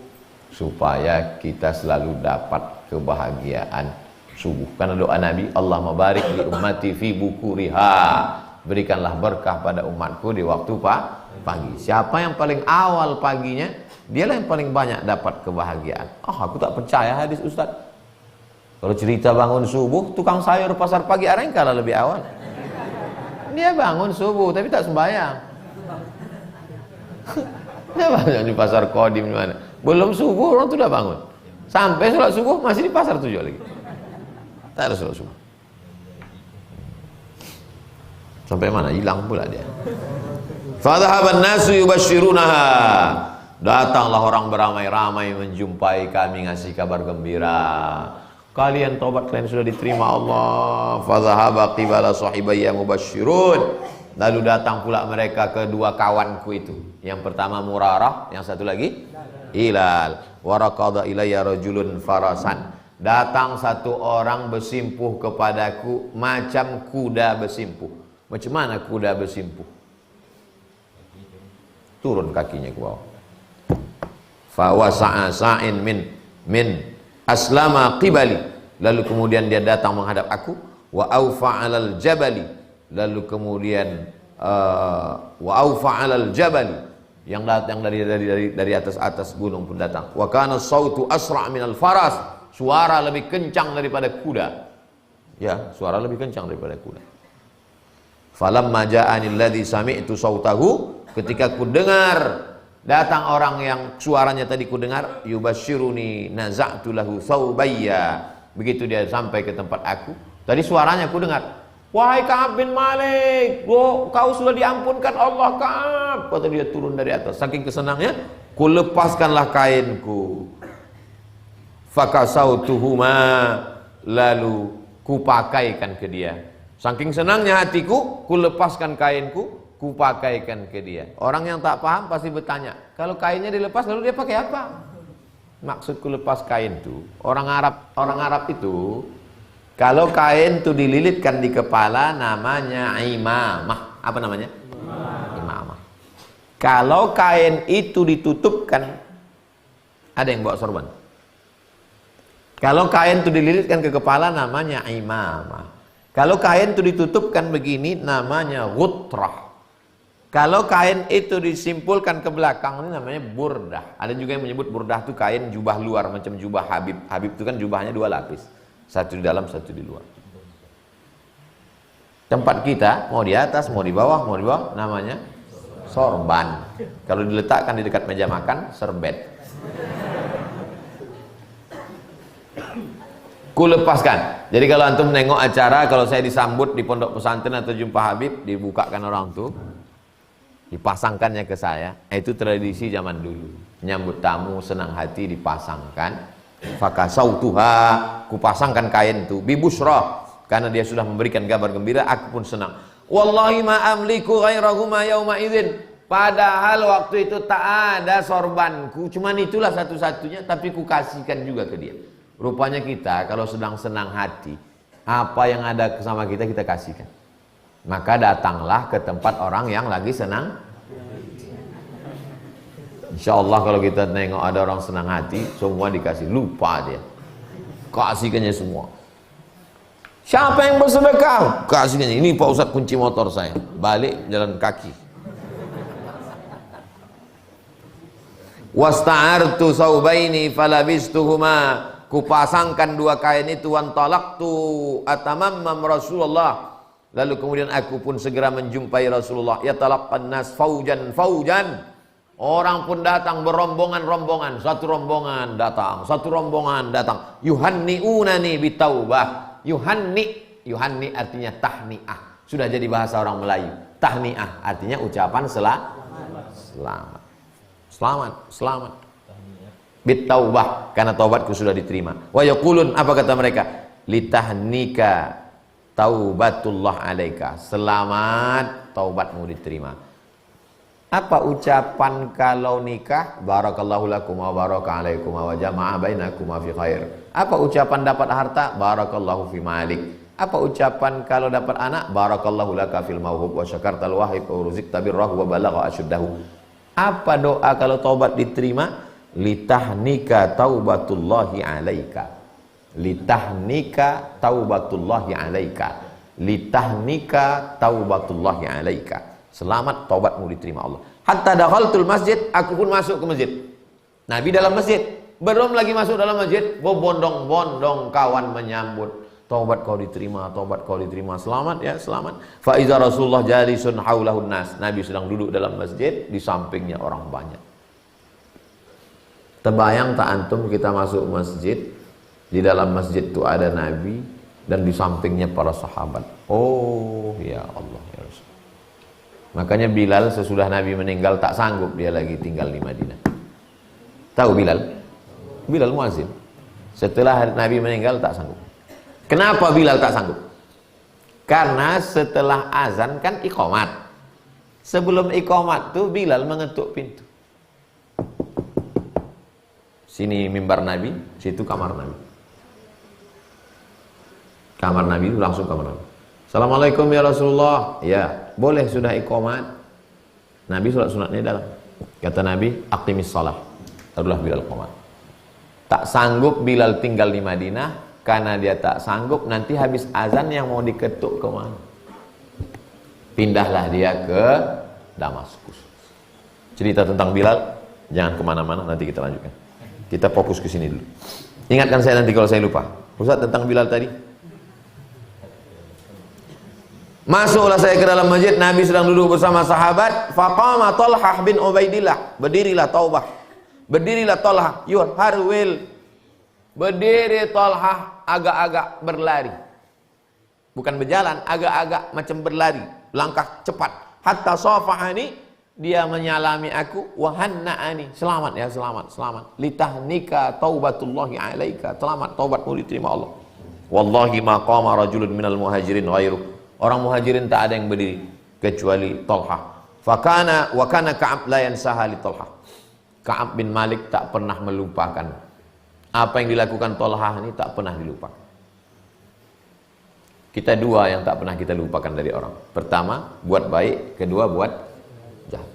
supaya kita selalu dapat kebahagiaan subuh. Karena doa Nabi, Allahumma barik li ummati fi bukuriha. Berikanlah berkah pada umatku di waktu pagi. Siapa yang paling awal paginya, dialah yang paling banyak dapat kebahagiaan. Aku tak percaya hadis Ustaz. Kalau cerita bangun subuh, tukang sayur pasar pagi arang kalah lebih awal. Dia bangun subuh tapi tak sembahyang. Dia bangun di pasar Kodim di mana? Belum subuh orang tu dah bangun. Sampai sholat subuh masih di pasar tujuh lagi. Tak ada sholat subuh. Sampai mana? Hilang pula dia. Fadhahaban nasu yubashirunaha. Datanglah orang beramai-ramai menjumpai kami ngasih kabar gembira. Kalian taubat kalian sudah diterima Allah. Fadhahaba qibala sahibayya mubashirun. Lalu datang pula mereka kedua kawanku itu. Yang pertama Murarah, yang satu lagi Hilal. Waraqada ilayya rajulun farasan. Datang satu orang bersimpuh kepadaku macam kuda bersimpuh. Macam mana kuda bersimpuh? Turun kakinya ke bawah. Fa wasa'a sa'in min aslama qibali. Lalu kemudian dia datang menghadap aku. Wa aufa 'alal jabali. Lalu kemudian wa aufa 'alal jabali. Yang datang dari atas gunung pun datang. Wa kana sautu asra' minal faras. Suara lebih kencang daripada kuda. Ya, suara lebih kencang daripada kuda. Falamma ja'ani alladhi sami'tu sautahu, ketika ku dengar datang orang yang suaranya tadi ku dengar, yubashiruni naza'tu lahu thawbayya. Begitu dia sampai ke tempat aku, tadi suaranya ku dengar, wahai Ka'ab bin Malik, kau sudah diampunkan Allah Ka'ab. Kata dia turun dari atas, saking kesenangnya, ku lepaskanlah kainku. Fakasautuhuma, lalu ku pakaikan ke dia. Saking senangnya hatiku, ku lepaskan kainku, ku pakaikan ke dia. Orang yang tak paham pasti bertanya, kalau kainnya dilepas lalu dia pakai apa? Maksud ku lepas kain itu, orang Arab itu, kalau kain itu dililitkan di kepala namanya imamah. Apa namanya? Imamah. Kalau kain itu ditutupkan, ada yang bawa sorban. Kalau kain itu dililitkan ke kepala namanya imamah. Kalau kain itu ditutupkan begini namanya ghutrah. Kalau kain itu disimpulkan ke belakang ini namanya burdah. Ada juga yang menyebut burdah itu kain jubah luar macam jubah Habib. Habib itu kan jubahnya 2 lapis. Satu di dalam, satu di luar. Tempat kita mau di atas, mau di bawah namanya sorban. Kalau diletakkan di dekat meja makan, serbet. Ku lepaskan. Jadi kalau antum nengok acara, kalau saya disambut di pondok pesantren atau jumpa Habib, dibukakan orang tuh, dipasangkannya ke saya. Itu tradisi zaman dulu. Menyambut tamu senang hati dipasangkan. Fakasautuha, ku pasangkan kain itu bibusra, karena dia sudah memberikan kabar gembira, aku pun senang. Wallahi ma amliku ghairahuma yauma idzin. Padahal waktu itu tak ada sorbanku, cuman itulah satu-satunya, tapi ku kasihkan juga ke dia. Rupanya kita kalau sedang senang hati, apa yang ada sama kita, kita kasihkan. Maka datanglah ke tempat orang yang lagi senang. Insya Allah kalau kita nengok ada orang senang hati, semua dikasih, lupa dia. Kasihkannya semua. Siapa yang bersedekah? Kasihkannya. Ini Pak Ustadz kunci motor saya. Balik jalan kaki. Wasta'artu saubaini falabistuhuma, kupasangkan dua kain itu, wantalaqtu atamammam Rasulullah, lalu kemudian aku pun segera menjumpai Rasulullah. Yatalaqqan nas faujan faujan, orang pun datang berombongan-rombongan, satu rombongan datang, satu rombongan datang. Yuhanni'unani bitaubah. Yuhanni artinya tahniah, sudah jadi bahasa orang Melayu. Tahniah artinya ucapan selamat. Selamat. Bitaubah, karena taubatku sudah diterima. Wa yaqulun, apa kata mereka? Litahnika taubatullah alaika, selamat taubatmu diterima. Apa ucapan kalau nikah? Barakallahu lakum wa baraka alaikum wa jama'a bainakum fi khair. Apa ucapan dapat harta? Barakallahu fi malik. Apa ucapan kalau dapat anak? Barakallahu laka fil mauhub wa syakartal wahib wa ruzikta birrahu wa balagha asyuddahu. Apa doa kalau taubat diterima? Litahnika taubatullahi alaika. Litahnika taubatullahi alaika. Litahnika taubatullahi alaika. Selamat taubatmu diterima Allah. Hatta dakhaltul masjid, aku pun masuk ke masjid. Nabi dalam masjid, belum lagi masuk dalam masjid, bondong-bondong kawan menyambut. Taubat kau diterima, taubat kau diterima. Selamat ya, selamat. Fa iza Rasulullah jalisun haulahun nas. Nabi sedang duduk dalam masjid, di sampingnya orang banyak. Terbayang tak antum kita masuk masjid, di dalam masjid itu ada Nabi dan di sampingnya para sahabat. Oh ya Allah ya Rasul. Makanya Bilal sesudah Nabi meninggal tak sanggup dia lagi tinggal di Madinah. Tahu Bilal? Bilal muazin. Setelah Nabi meninggal tak sanggup. Kenapa Bilal tak sanggup? Karena setelah azan kan iqamat. Sebelum iqamat tuh Bilal mengetuk pintu. Sini mimbar Nabi, situ kamar Nabi. Kamar Nabi itu langsung kamar Nabi. Assalamualaikum ya Rasulullah. Ya, boleh sudah iqamat. Nabi sholat sunatnya dalam. Kata Nabi, aqimis shalah. Taruhlah Bilal qomat. Tak sanggup Bilal tinggal di Madinah, karena dia tak sanggup nanti habis azan yang mau diketuk ke mana. Pindahlah dia ke Damaskus. Cerita tentang Bilal jangan kemana-mana, nanti kita lanjutkan. Kita fokus ke sini dulu. Ingatkan saya nanti kalau saya lupa. Ustaz, tentang Bilal tadi. Masuklah saya ke dalam masjid, Nabi sedang duduk bersama sahabat. Faqama Talhah bin Ubaidillah. Berdirilah Taubah. Berdirilah Talhah. Yuharwil. Berdiri Talhah agak-agak berlari. Bukan berjalan, agak-agak macam berlari. Langkah cepat. Hatta safahani, dia menyalami aku. Wahanna'ani, selamat ya, selamat, selamat. Litahnika taubatullahi alaika, selamat taubatmu diterima Allah. Wallahi ma qama rajulun minal muhajirin ghairuh. Orang muhajirin tak ada yang berdiri kecuali Talhah. Fakana wa kana Ka'ab la yansaha li Talhah. Ka'ab bin Malik tak pernah melupakan apa yang dilakukan Talhah ini, tak pernah dilupakan. Kita dua yang tak pernah kita lupakan dari orang. Pertama, buat baik. Kedua, buat jahat.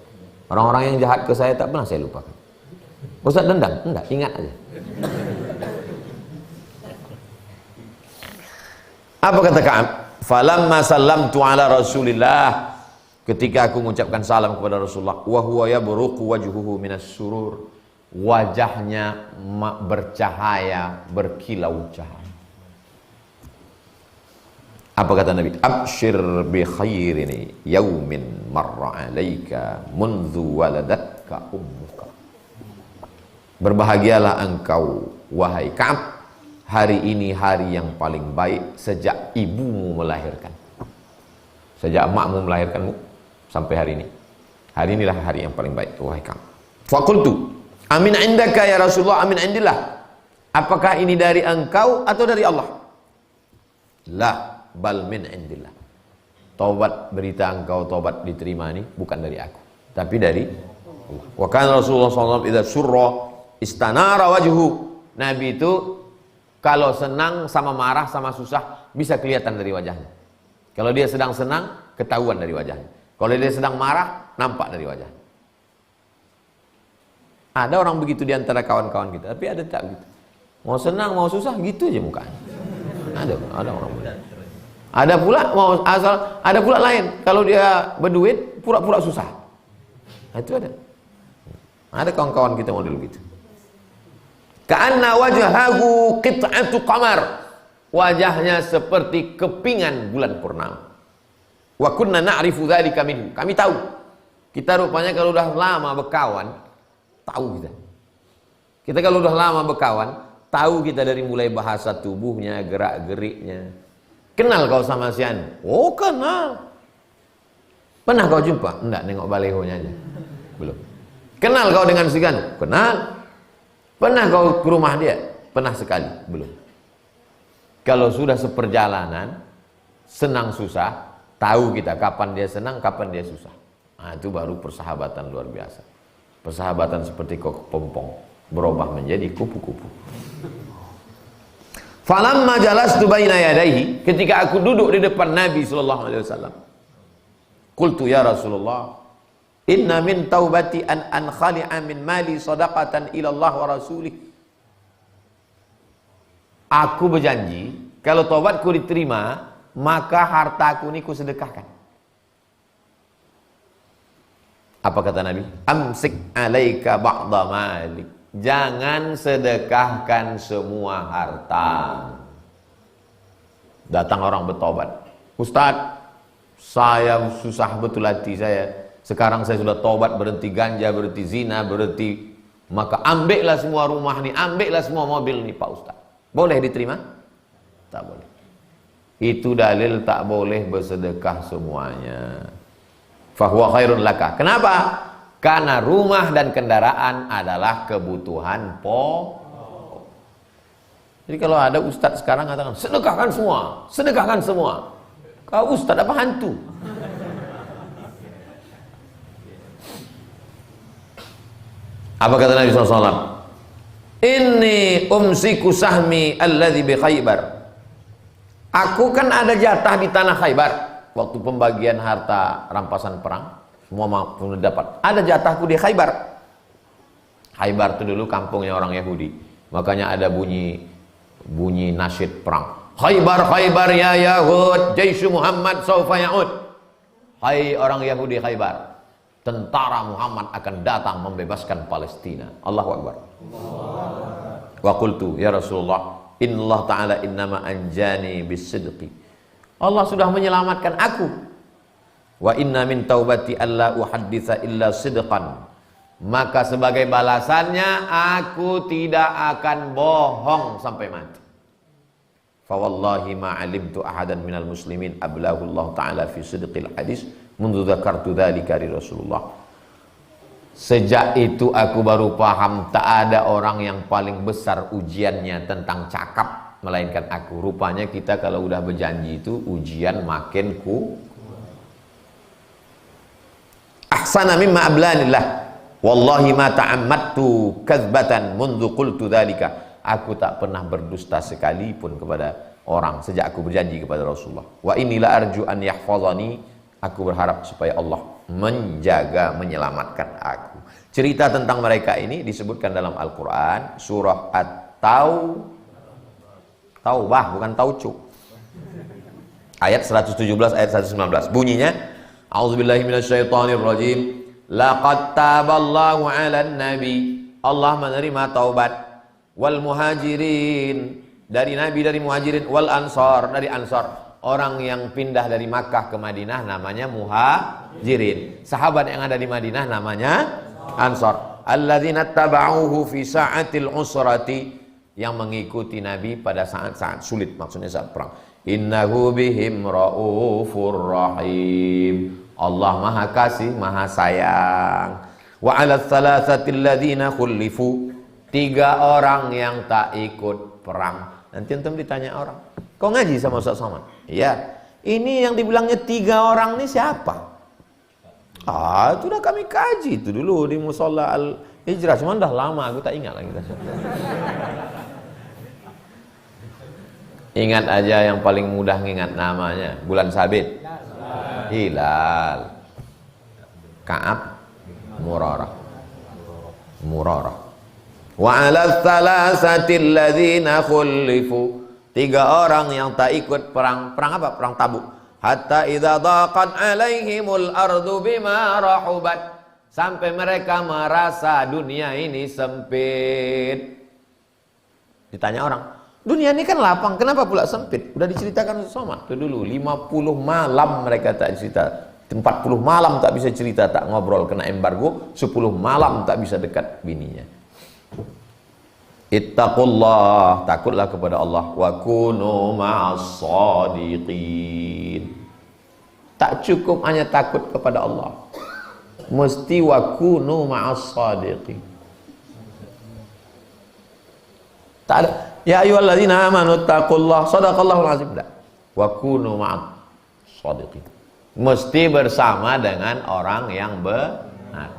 Orang-orang yang jahat ke saya tak pernah saya lupakan. Ustaz dendam? Enggak, ingat aja. Apa kata Ka'ab? Falamma sallamtu ala Rasulillah, ketika aku mengucapkan salam kepada Rasulullah, wa huwa yabruqu wajhuhu minas surur, wajahnya bercahaya, berkilau cahaya. Apa kata Nabi? Abshir bi khairini yaumin marra alaika mundu waladatka ummuka. Berbahagialah engkau wahai Ka'ab, hari ini hari yang paling baik sejak ibumu melahirkan. Sejak emakmu melahirkanmu sampai hari ini. Hari inilah hari yang paling baik wahai Ka'ab. Faqultu amin indaka ya Rasulullah, amin indillah. Apakah ini dari engkau atau dari Allah? La bal min indillah. Taubat, berita engkau taubat diterima ini bukan dari aku, tapi dari Allah. Wa kana Rasulullah SAW idza surra istanara wajhu. Nabi itu kalau senang sama marah sama susah bisa kelihatan dari wajahnya. Kalau dia sedang senang ketahuan dari wajahnya. Kalau dia sedang marah nampak dari wajahnya. Ada orang begitu di antara kawan-kawan kita, tapi ada tak gitu. Mau senang mau susah gitu aja mukanya. Ada orang begitu. Ada pula mau asal, ada pula lain. Kalau dia berduit pura-pura susah. Nah, itu ada. Ada kawan-kawan kita model gitu. Ka'anna wajhahu qit'atu qamar. Wajahnya seperti kepingan bulan purnama. Wa kunna na'rifu dzalika minhu. Kami tahu. Kita rupanya kalau udah lama berkawan, tahu kita. Kita kalau udah lama berkawan, tahu kita dari mulai bahasa tubuhnya, gerak-geriknya. Kenal kau sama si Anu? Oh, kenal. Pernah kau jumpa? Enggak, nengok balehonya aja. Belum. Kenal kau dengan si Anu? Kenal. Pernah kau ke rumah dia? Pernah sekali? Belum. Kalau sudah seperjalanan, senang susah, tahu kita kapan dia senang, kapan dia susah. Nah, itu baru persahabatan luar biasa. Persahabatan seperti kepompong berubah menjadi kupu-kupu. Falamma jalastu baina yadayhi, ketika aku duduk di depan Nabi sallallahu alaihi wasallam. Qultu ya Rasulullah, inna min taubati an khali'a min mali sadaqatan ila Allah wa rasulih. Aku berjanji, kalau taubatku diterima, maka hartaku ini ku sedekahkan. Apa kata Nabi? Amsik alaika ba'da malik. Jangan sedekahkan semua harta. Datang orang bertobat. Ustadz, saya susah betul hati saya. Sekarang saya sudah tobat, berhenti ganja, berhenti zina, berhenti. Maka ambillah semua rumah nih, ambillah semua mobil nih Pak Ustadz. Boleh diterima? Tak boleh. Itu dalil tak boleh bersedekah semuanya. Fahuwa khairun laka. Kenapa? Karena rumah dan kendaraan adalah kebutuhan pokok. Jadi kalau ada ustadz sekarang katakan, sedekahkan semua, sedekahkan semua. Kau ustadz apa hantu? Apa kata Nabi SAW? Inni umsiku sahmi alladhi bi Khaybar. Aku kan ada jatah di tanah Khaybar. Waktu pembagian harta rampasan perang, semua sudah dapat. Ada jatahku di Khaybar. Khaybar itu dulu kampungnya orang Yahudi. Makanya ada bunyi nasyid perang. Khaybar, Khaybar ya Yahud, Jaishu Muhammad sawfa ya'ud. Hai orang Yahudi Khaybar, tentara Muhammad akan datang membebaskan Palestina. Allahu Akbar. Wa qultu ya Rasulullah, innallah ta'ala innama anjani bisidqi. Allah sudah menyelamatkan aku. Wa inna min taubati alla uhadditsa illa sidqan. Maka sebagai balasannya aku tidak akan bohong sampai mati. Fa wallahi ma alimtu ahadan minal muslimin ablahu Allah ta'ala fi sidqil hadis mundu dzakartu dzalika li Rasulullah. Sejak itu aku baru paham tak ada orang yang paling besar ujiannya tentang cakap melainkan aku. Rupanya kita kalau udah berjanji itu ujian makin ahsana mimma ablanillah. Wallahi ma ta'ammattu kadzbatan mundu qultu dzalika. Aku tak pernah berdusta sekalipun kepada orang sejak aku berjanji kepada Rasulullah. Wa inilah arju an yahfazani. Aku berharap supaya Allah menjaga, menyelamatkan aku. Cerita tentang mereka ini disebutkan dalam Al-Quran, surah Taubah, bukan Taucuk. Ayat 117, ayat 119. Bunyinya, A'udzubillahi minasyaitonirrajim. Laqad taballahu 'alan nabi. Allah menerima taubat wal muhajirin, dari nabi, dari muhajirin, wal ansar, dari ansar. Orang yang pindah dari Makkah ke Madinah namanya muhajirin. Sahabat yang ada di Madinah namanya ansar. Alladzina taba'uhu fi sa'atil usrati, yang mengikuti Nabi pada saat-saat sulit, maksudnya saat perang. Innahu bihim raufur rahim. Allah Maha Kasih, Maha Sayang. Wa 'ala tsalatsatil ladzina khulifu, 3 orang yang tak ikut perang. Nanti antum ditanya orang, kau ngaji sama Ustaz Somad? Iya. Ini yang dibilangnya 3 orang ini siapa? Itu udah kami kaji itu dulu di Musholla Al-Hijrah. Cuman udah lama, aku tak ingat lagi. Ingat aja yang paling mudah ngingat namanya. Bulan sabit, Hilal, Ka'ab, Murarah. Wa 'ala tsalatsatil ladzina khulifu, 3 orang yang tak ikut perang. Perang apa? Perang Tabuk. Hatta idza daqat 'alaihimul ardu bima rahubat, sampai mereka merasa dunia ini sempit. Ditanya orang, dunia ini kan lapang, kenapa pula sempit? Udah diceritakan sama itu dulu, 50 malam mereka tak cerita, 40 malam tak bisa cerita, tak ngobrol, kena embargo, 10 malam tak bisa dekat bininya. Ittaqullah, takutlah kepada Allah, wa kunu ma'as shadiqin. Tak cukup hanya takut kepada Allah, mesti wa kunu ma'as shadiqin. Tak ada ya ayyuhalladzina amanu taqullaha shadaqallahul azim, enggak. Wa kunu ma'as shadiqin. Mesti bersama dengan orang yang benar.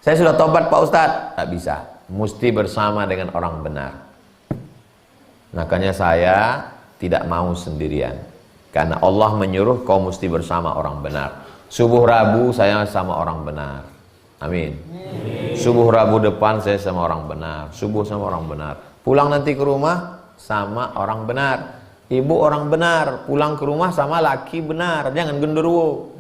Saya sudah tobat Pak Ustadz, tak bisa. Mesti bersama dengan orang benar. Makanya saya tidak mau sendirian, karena Allah menyuruh kau mesti bersama orang benar. Subuh Rabu saya sama orang benar. Amin. Subuh Rabu depan saya sama orang benar. Subuh sama orang benar. Pulang nanti ke rumah sama orang benar. Ibu orang benar. Pulang ke rumah sama laki benar. Jangan genderuwo.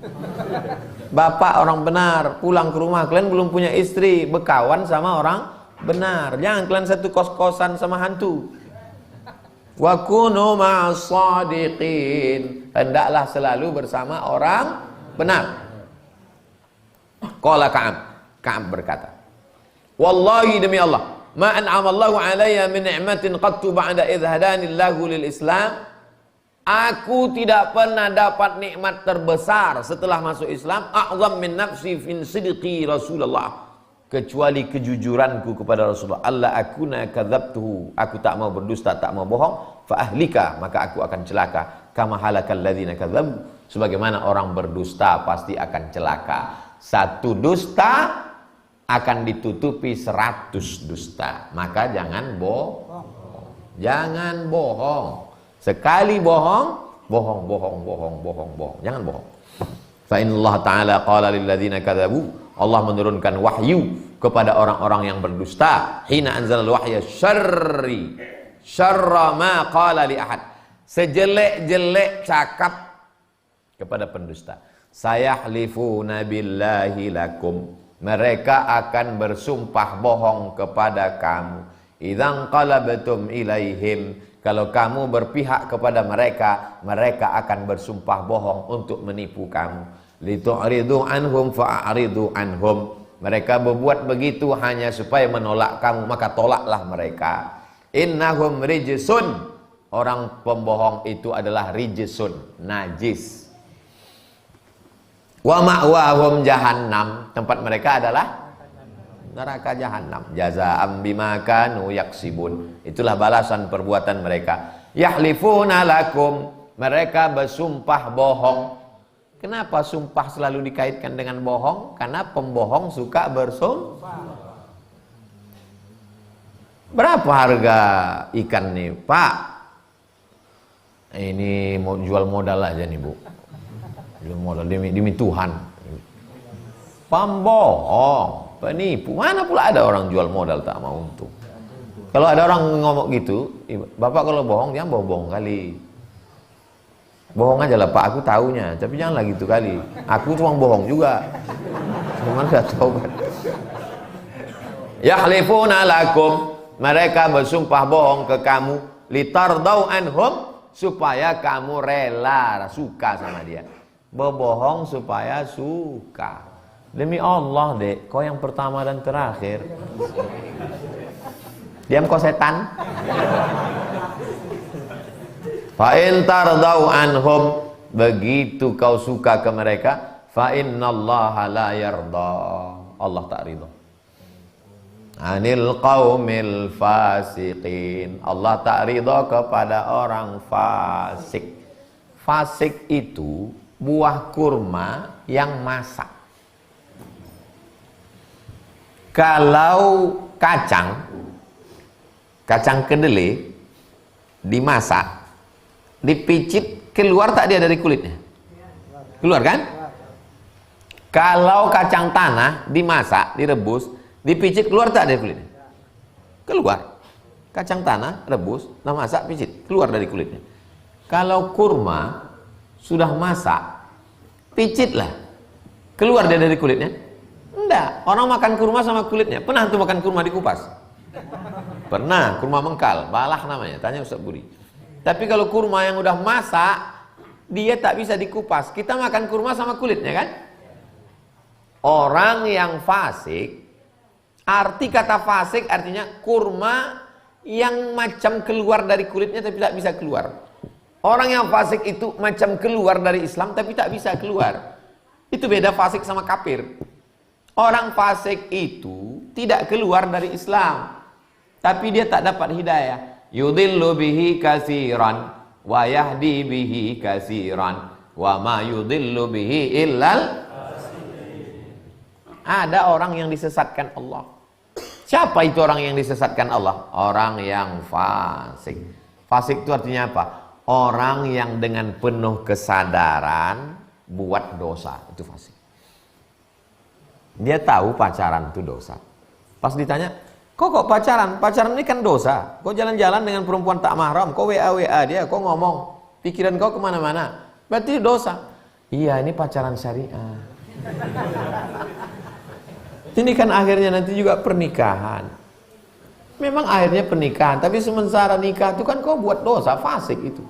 Bapak orang benar. Pulang ke rumah, kalian belum punya istri, berkawan sama orang benar. Jangan kalian satu kos-kosan sama hantu. Wa kunu ma'as shadiqin. Hendaklah selalu bersama orang benar. Qala Ka'ab berkata, wallahi demi Allah, ma an'amallahu alayya min ni'matin qattu ba'da idh hadanillahu lil Islam. Aku tidak pernah dapat nikmat terbesar setelah masuk Islam, a'zam min nafsi fin sidqi Rasulullah, kecuali kejujuranku kepada Rasulullah. Allah akuna kadzabtuhu, aku tak mau berdusta, tak mau bohong, fa ahlika, maka aku akan celaka, kama halakal ladzina kadzabu, sebagaimana orang berdusta pasti akan celaka. Satu dusta akan ditutupi 100 dusta. Maka jangan bohong. Jangan bohong. Sekali bohong, bohong. Jangan bohong. Fa innallaha ta'ala qala lil ladzina kadzabu, Allah menurunkan wahyu kepada orang-orang yang berdusta. Hina anzalal wahya syarra ma qala li ahad. Sejelek-jelek cakap kepada pendusta. Sayahlifuna billahi lakum, mereka akan bersumpah bohong kepada kamu. Idzan qalabtum ilaihim, kalau kamu berpihak kepada mereka, mereka akan bersumpah bohong untuk menipu kamu. Litu'ridu anhum fa'aridu anhum, mereka berbuat begitu hanya supaya menolak kamu, maka tolaklah mereka. Innahum rijsun, orang pembohong itu adalah rijsun, najis. Wa ma'wahum jahannam, tempat mereka adalah neraka jahannam. Jazaa'an bima kanu yaksibun, itulah balasan perbuatan mereka. Yahlifuna lakum, mereka bersumpah bohong. Kenapa sumpah selalu dikaitkan dengan bohong? Karena pembohong suka bersumpah. Berapa harga ikan nih, Pak? Ini mau jual modal aja nih, Bu. Modal demi Tuhan. Pembohong, penipu. Mana pula ada orang jual modal tak mau untung. Kalau ada orang ngomong gitu, Bapak kalau bohong jangan bohong kali. Bohong aja lah Pak, aku taunya, tapi janganlah gitu kali. Aku cuma bohong juga. Cuman gak tahu kan. Yahlifuna lakum, mereka bersumpah bohong ke kamu, litardau anhum, supaya kamu rela, suka sama dia. Berbohong supaya suka. Demi Allah dek, kau yang pertama dan terakhir. Diam kau setan. Fa in tardau anhum, begitu kau suka ke mereka, fa innallaha la yarda, Allah tak ridha. Anil qaumil fasiqin, Allah tak ridha kepada orang fasik. Fasik itu buah kurma yang masak. Kalau kacang kedelai dimasak, dipicit, keluar tak dia dari kulitnya? Keluar kan? Kalau kacang tanah dimasak, direbus, dipicit, keluar tak dari kulitnya? Keluar. Kacang tanah, rebus, masak, picit, keluar dari kulitnya. Kalau kurma sudah masak, picitlah, Keluar dia dari kulitnya? Enggak. Orang makan kurma sama kulitnya. Pernah tuh makan kurma dikupas? Pernah, kurma mengkal, balah namanya. Tanya Ustaz Budi. Tapi kalau kurma yang udah masak, dia tak bisa dikupas. Kita makan kurma sama kulitnya kan? Orang yang fasik, arti kata fasik artinya kurma yang macam keluar dari kulitnya tapi tak bisa keluar. Orang yang fasik itu macam keluar dari Islam tapi tak bisa keluar. Itu beda fasik sama kafir. Orang fasik itu tidak keluar dari Islam, tapi dia tak dapat hidayah. Yudhillu bihi katsiran wa yahdi bihi katsiran wa ma yudhillu bihi illal. Ada orang yang disesatkan Allah. Siapa itu orang yang disesatkan Allah? Orang yang fasik. Fasik itu artinya apa? Orang yang dengan penuh kesadaran buat dosa, itu fasik. Dia tahu pacaran itu dosa. Pas ditanya, kok pacaran? Pacaran ini kan dosa. Kok jalan-jalan dengan perempuan tak mahram? Kok WA dia? Kok ngomong? Pikiran kau kemana-mana? Berarti dosa. Iya, ini pacaran syariah. Ini kan akhirnya nanti juga pernikahan. Memang akhirnya pernikahan, tapi sementara nikah itu kan kau buat dosa, fasik itu.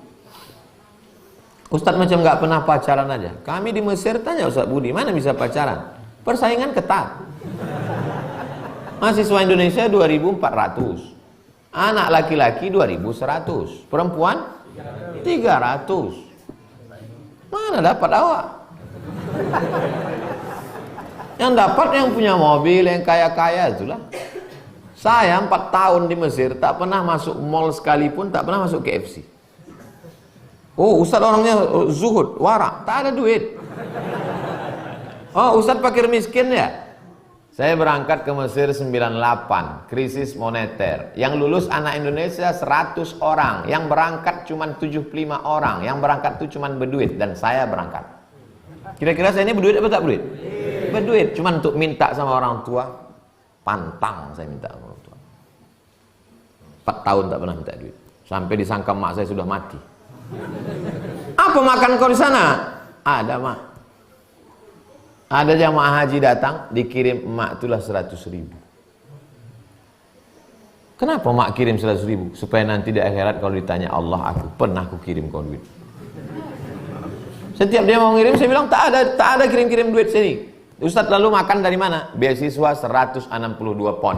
Ustadz macam nggak pernah pacaran aja. Kami di Mesir tanya Ustadz Budi, mana bisa pacaran? Persaingan ketat. Mahasiswa Indonesia 2.400, anak laki-laki 2.100, perempuan 300. Mana dapat awak? Yang dapat yang punya mobil, yang kaya-kaya itulah. Saya 4 tahun di Mesir tak pernah masuk mall sekalipun, tak pernah masuk KFC. Oh, Ustadz orangnya zuhud, wara, tak ada duit. Oh, Ustadz fakir miskin ya? Saya berangkat ke Mesir 98, krisis moneter. Yang lulus anak Indonesia 100 orang, yang berangkat cuma 75 orang, yang berangkat itu cuma berduit, dan saya berangkat. Kira-kira saya ini berduit apa tak berduit? Berduit, cuma untuk minta sama orang tua, pantang saya minta sama orang tua. 4 tahun tak pernah minta duit, sampai disangka mak saya sudah mati. Apa makan kau di sana? Ada mak. Ada jamaah haji datang, dikirim emak itulah 100.000. Kenapa mak kirim 100.000? Supaya nanti di akhirat kalau ditanya Allah, aku pernah aku kirim kau duit. Setiap dia mau ngirim, saya bilang tak ada kirim-kirim duit sini. Ustadz lalu makan dari mana? Beasiswa 162 pon.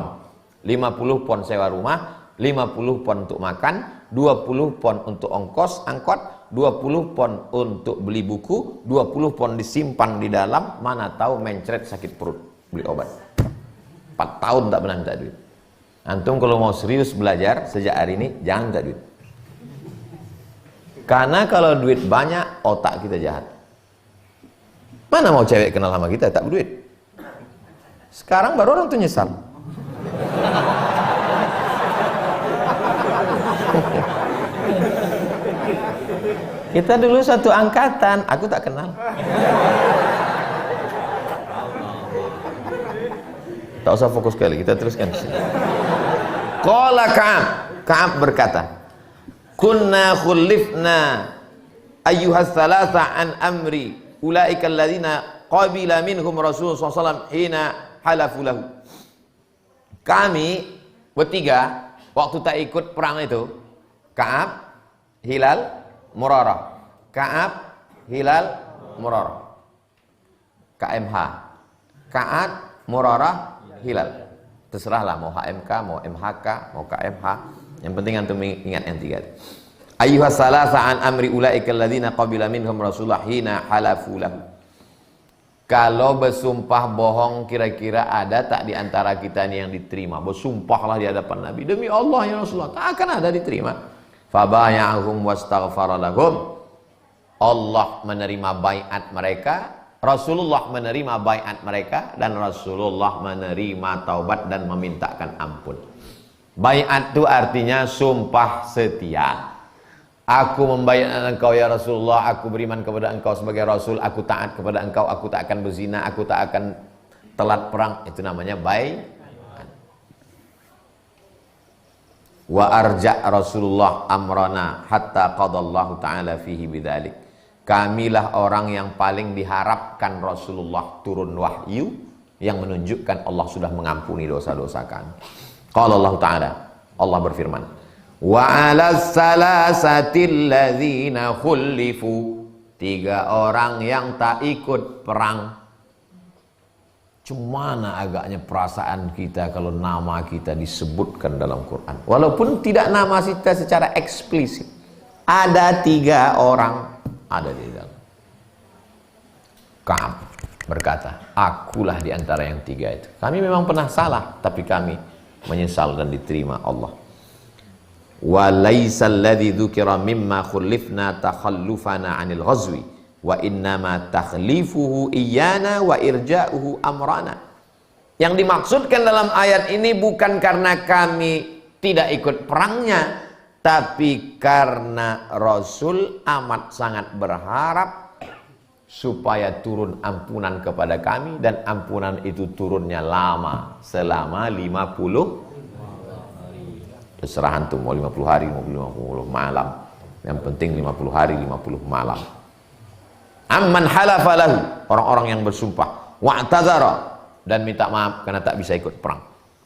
50 pon sewa rumah, 50 pon untuk makan, 20 pon untuk ongkos angkot, 20 pon untuk beli buku, 20 pon disimpan di dalam, mana tahu mencret sakit perut, beli obat. 4 tahun tak pernah minta duit. Antum kalau mau serius belajar sejak hari ini, jangan minta duit. Karena kalau duit banyak, otak kita jahat. Mana mau cewek kenal sama kita, tak berduit. Sekarang baru orang tuh nyesal. Kita dulu satu angkatan, aku tak kenal. Tak usah fokus sekali, kita teruskan. Qala Ka'ab berkata, kunna khullifna ayyuhas salasa an amri ulaika alladziina qabila minhum Rasulullah SAW hina halafu lahu. Kami bertiga waktu tak ikut perang itu, Ka'ab, Hilal, Murarah. Ka'ab, Hilal, Murarah. KMH. Ka'ab, Murarah, Hilal. Terserahlah mau HMK, mau MHK, mau KMH. Yang penting antum ingat yang tiga. Ayyuhas salasa an amri ulaika alladziina qabila minhum Rasulullah hina halafu lahu. Kalau bersumpah bohong, kira-kira ada tak di antara kita ini yang diterima? Bersumpahlah di hadapan Nabi, demi Allah ya Rasulullah, tak akan ada diterima. Fabaya'ahum wastaghfara lahum. Allah menerima baiat mereka, Rasulullah menerima baiat mereka, dan Rasulullah menerima taubat dan memintakan ampun. Baiat itu artinya sumpah setia. Aku membayar engkau ya Rasulullah, aku beriman kepada engkau sebagai Rasul, aku taat kepada engkau, aku tak akan berzina, aku tak akan telat perang. Itu namanya baiat. Wa arja Rasulullah amrana hatta qadallahu ta'ala fihi bidzalik. Kamilah orang yang paling diharapkan Rasulullah turun wahyu yang menunjukkan Allah sudah mengampuni dosa-dosa kami. Qala Allah Ta'ala, Allah berfirman, wa 'alas salasatil ladzina khulifu, 3 orang yang tak ikut perang. Cumana agaknya perasaan kita kalau nama kita disebutkan dalam Quran, walaupun tidak nama kita secara eksplisit. Ada 3 orang ada di dalam. Ka'ab berkata, akulah di antara yang 3 itu. Kami memang pernah salah, tapi kami menyesal dan diterima Allah. Wa laysal ladzi dzukira mimma khullifna takhallufana 'anil ghazwi wa innama takhlifuhu iyyana wa irja'uhu amrana. Yang dimaksudkan dalam ayat ini bukan karena kami tidak ikut perangnya, tapi karena Rasul amat sangat berharap supaya turun ampunan kepada kami, dan ampunan itu turunnya lama, selama 50 terserah antum mau 50 hari, mau 50 malam. Yang penting 50 hari, 50 malam. Amman halafa lahu, orang-orang yang bersumpah, wa'tadzara, dan minta maaf karena tak bisa ikut perang.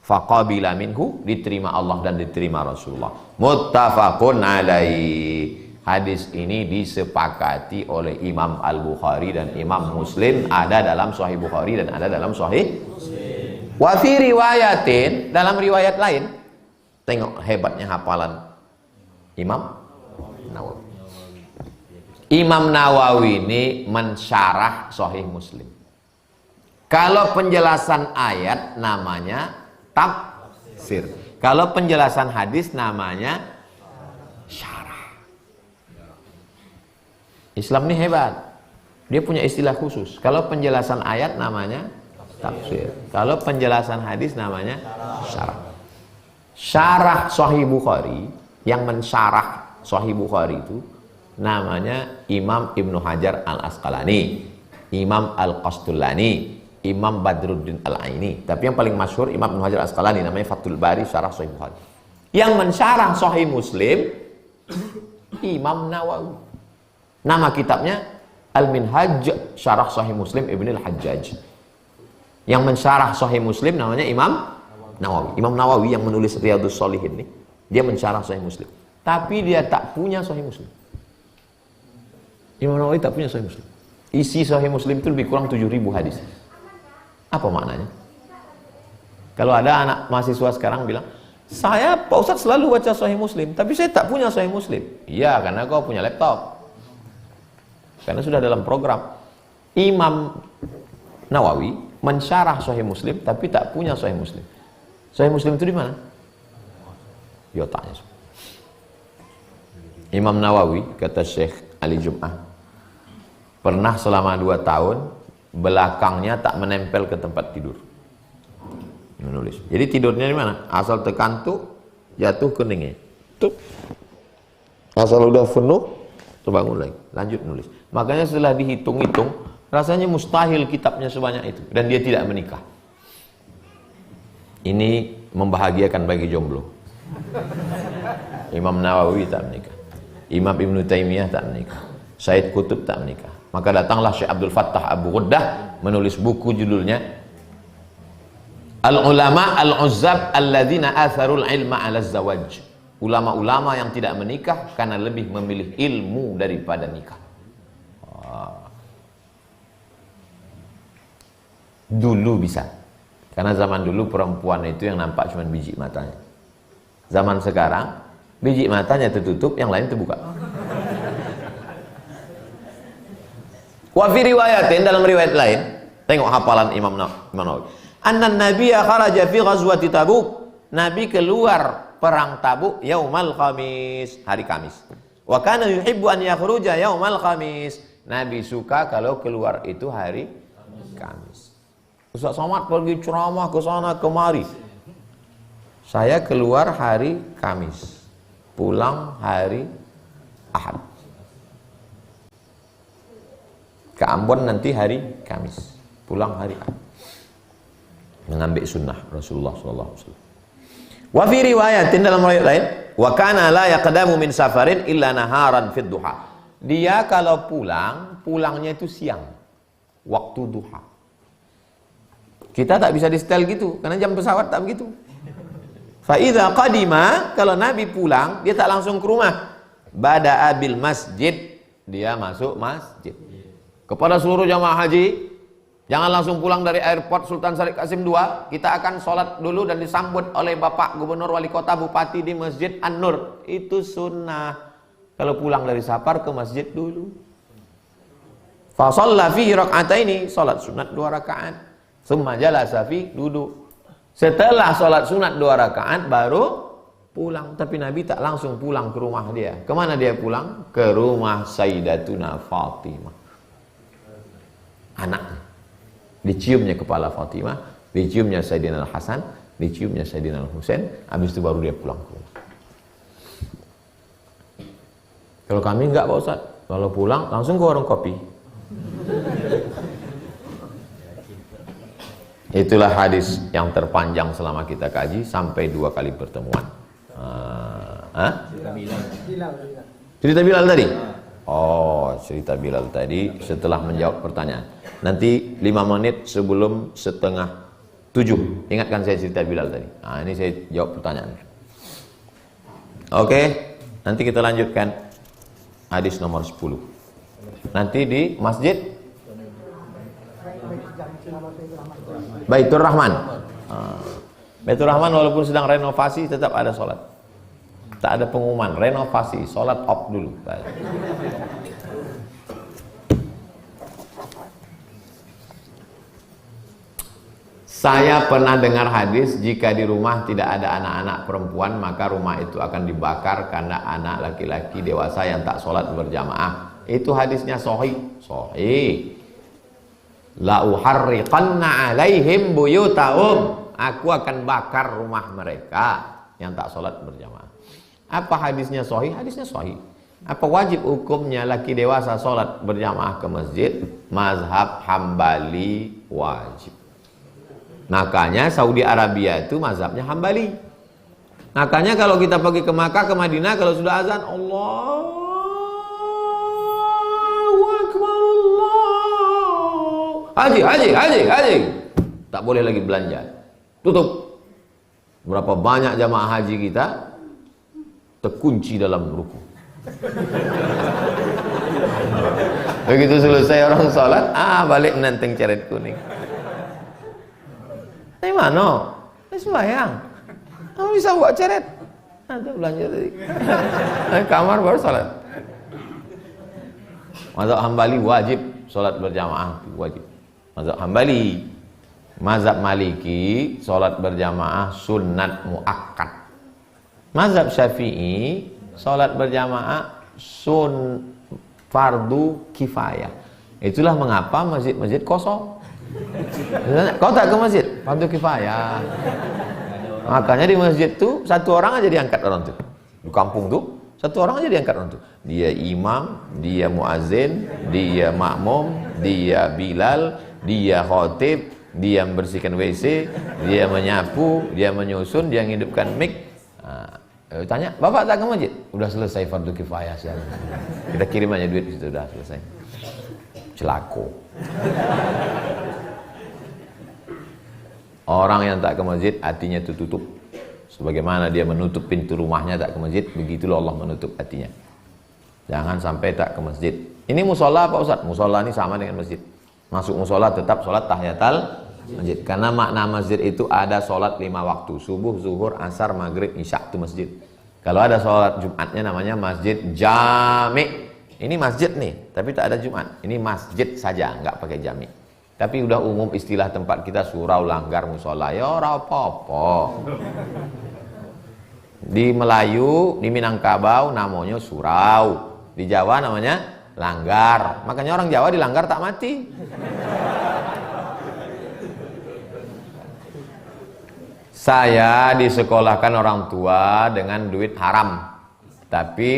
Faqabila minhu, diterima Allah dan diterima Rasulullah. Muttafaqun alaihi. Hadis ini disepakati oleh Imam Al-Bukhari dan Imam Muslim, ada dalam Sahih Bukhari dan ada dalam Sahih Muslim. Wa fi riwayatin, dalam riwayat lain, tengok hebatnya hafalan Imam Nawawi. Imam Nawawi ini mensyarah Sahih Muslim. Kalau penjelasan ayat namanya tafsir. Kalau penjelasan hadis namanya syarah. Islam ini hebat. Dia punya istilah khusus. Kalau penjelasan ayat namanya tafsir. Kalau penjelasan hadis namanya syarah. Syarah Sahih Bukhari, yang mensyarah Sahih Bukhari itu namanya Imam Ibnu Hajar Al-Asqalani, Imam Al-Qastulani, Imam Badruddin Al-Aini. Tapi yang paling masyhur Imam Ibnu Hajar Al-Asqalani, namanya Fathul Bari Syarah Sahih Bukhari. Yang mensyarah Sahih Muslim Imam Nawawi. Nama kitabnya Al-Minhaj Syarah Sahih Muslim Ibn Al-Hajjaj. Yang mensyarah Sahih Muslim namanya Imam Nawawi. Imam Nawawi yang menulis Riyadhus Shalihin ini, dia mensyarah Sahih Muslim. Tapi dia tak punya Sahih Muslim. Imam Nawawi tak punya Sahih Muslim. Isi Sahih Muslim itu lebih kurang 7.000 hadis. Apa maknanya? Kalau ada anak mahasiswa sekarang bilang, saya Pak Ustadz selalu baca Sahih Muslim, tapi saya tak punya Sahih Muslim. Iya, karena kau punya laptop. Karena sudah dalam program. Imam Nawawi mensyarah Sahih Muslim, tapi tak punya Sahih Muslim. Sahih Muslim itu di mana? Di otaknya. Imam Nawawi, kata Syekh Ali Jum'ah, pernah selama 2 tahun belakangnya tak menempel ke tempat tidur. Menulis. Jadi tidurnya di mana? Asal terkantuk, jatuh keningnya. Tuh. Asal udah penuh, terbangun lagi, lanjut nulis. Makanya setelah dihitung-hitung, rasanya mustahil kitabnya sebanyak itu, dan dia tidak menikah. Ini membahagiakan bagi jomblo. Imam Nawawi tak menikah, Imam Ibnu Taimiyah tak menikah, Said Qutb tak menikah. Maka datanglah Syekh Abdul Fattah Abu Ghuddah menulis buku judulnya Al-Ulama Al-Uzzab Alladzina Atharul Ilma 'ala Zawaj. Ulama-ulama yang tidak menikah karena lebih memilih ilmu daripada nikah. Dulu bisa, karena zaman dulu perempuan itu yang nampak cuma biji matanya. Zaman sekarang biji matanya tertutup, yang lain terbuka. Wa fi riwayatin, dalam riwayat lain, tengok hafalan Imam Nawawi. Annan nabiyya kharaja fi ghazwati Tabuk. Nabi keluar perang Tabuk yaumal khamis, hari Kamis. Wa kana yuhibbu an yakhruja yaumal khamis. Nabi suka kalau keluar itu hari Kamis. Ustaz Somad pergi ceramah ke sana kemari. Saya keluar hari Kamis, pulang hari Ahad. Ke Ambon nanti hari Kamis, pulang hari Ahad. Mengambil sunnah Rasulullah SAW. Wa fi riwayatin, dalam riwayat lain, wa kana la yaqdamu min safarin illa naharan fid duha. Dia kalau pulang, pulangnya itu siang, waktu duha. Kita tak bisa di setel gitu, karena jam pesawat tak begitu. Fa'idha qadima, kalau Nabi pulang, dia tak langsung ke rumah. Bada'a bil masjid, dia masuk masjid. Kepada seluruh jamaah haji, jangan langsung pulang dari airport Sultan Syarif Qasim II. Kita akan sholat dulu dan disambut oleh Bapak Gubernur Wali Kota Bupati di Masjid An-Nur. Itu sunnah. Kalau pulang dari safar ke masjid dulu. Fa shalla fi rak'ataini, salat sunat 2 rakaat. Tsumma jalasa fi, duduk. Setelah salat sunat 2 rakaat baru pulang. Tapi Nabi tak langsung pulang ke rumah dia. Kemana dia pulang? Ke rumah Sayyidatuna Fatimah, anaknya. Diciumnya kepala Fatimah, diciumnya Sayyidina Al-Hasan, diciumnya Sayyidina Al-Husain. Habis itu baru dia pulang ke rumah. Kalau kami enggak Pak Ustaz, kalau pulang langsung ke warung kopi. Itulah hadis yang terpanjang selama kita kaji, sampai 2 kali pertemuan. Cerita Bilal tadi? Oh, cerita Bilal tadi setelah menjawab pertanyaan. Nanti 5 menit sebelum 6:30, ingatkan saya cerita Bilal tadi. Nah, ini saya jawab pertanyaan. Oke, nanti kita lanjutkan hadis nomor 10. Nanti di Masjid Baitur Rahman. Baitur Rahman walaupun sedang renovasi tetap ada sholat. Tak ada pengumuman, renovasi, sholat off dulu. Saya pernah dengar hadis, jika di rumah tidak ada anak-anak perempuan, maka rumah itu akan dibakar karena anak laki-laki dewasa yang tak sholat berjamaah. Itu hadisnya sahih. Sahih. La uharriqanna alaihim buyutahum. Aku akan bakar rumah mereka yang tak sholat berjamaah. Apa hadisnya sahih? Hadisnya sahih. Apa wajib hukumnya laki dewasa sholat berjamaah ke masjid? Mazhab Hambali wajib. Makanya Saudi Arabia itu mazhabnya Hambali. Makanya kalau kita pergi ke Makkah, ke Madinah, kalau sudah azan, Allahu Akbar, Allah. Haji. Tak boleh lagi belanja. Tutup. Berapa banyak jamaah haji kita terkunci dalam ruku. Begitu selesai orang sholat, balik menenteng ceret kuning. Dari mana? Sembahyang. Kamu bisa buat ceret? Ada belanja tadi. Kamar baru sholat. Mazhab Hambali wajib sholat berjamaah, wajib. Mazhab Hambali. Mazhab Maliki sholat berjamaah sunnat muakkad. Mazhab Syafi'i sholat berjamaah fardu kifayah. Itulah mengapa masjid-masjid kosong. Kau tak ke masjid? Fardu kifayah. Makanya di masjid tuh 1 orang aja diangkat orang tuh. Di kampung tuh 1 orang aja diangkat orang tuh. Dia imam, dia muazzin, dia makmum, dia Bilal, dia khatib, dia membersihkan WC, dia menyapu, dia menyusun, dia menghidupkan mic. Tanya, Bapak tak ke masjid? Udah selesai fardu kifayah sih. Kita kirim aja duit situ, udah selesai. Celako. Orang yang tak ke masjid hatinya tutup. Sebagaimana dia menutup pintu rumahnya tak ke masjid, begitulah Allah menutup hatinya. Jangan sampai tak ke masjid. Ini musola Pak Ustaz? Musola ini sama dengan masjid. Masuk musola tetap sholat tahiyatul masjid. Karena makna masjid itu ada sholat 5 waktu. Subuh, zuhur, asar, maghrib, isya itu masjid. Kalau ada sholat Jumatnya namanya masjid jami'. Ini masjid nih, tapi tak ada Jumat. Ini masjid saja, nggak pakai jami'. Tapi udah umum istilah tempat kita surau, langgar, musola. Ya ora apa-apa. Di Melayu, di Minangkabau namanya surau. Di Jawa namanya langgar. Makanya orang Jawa di langgar tak mati. Saya disekolahkan orang tua dengan duit haram. Tapi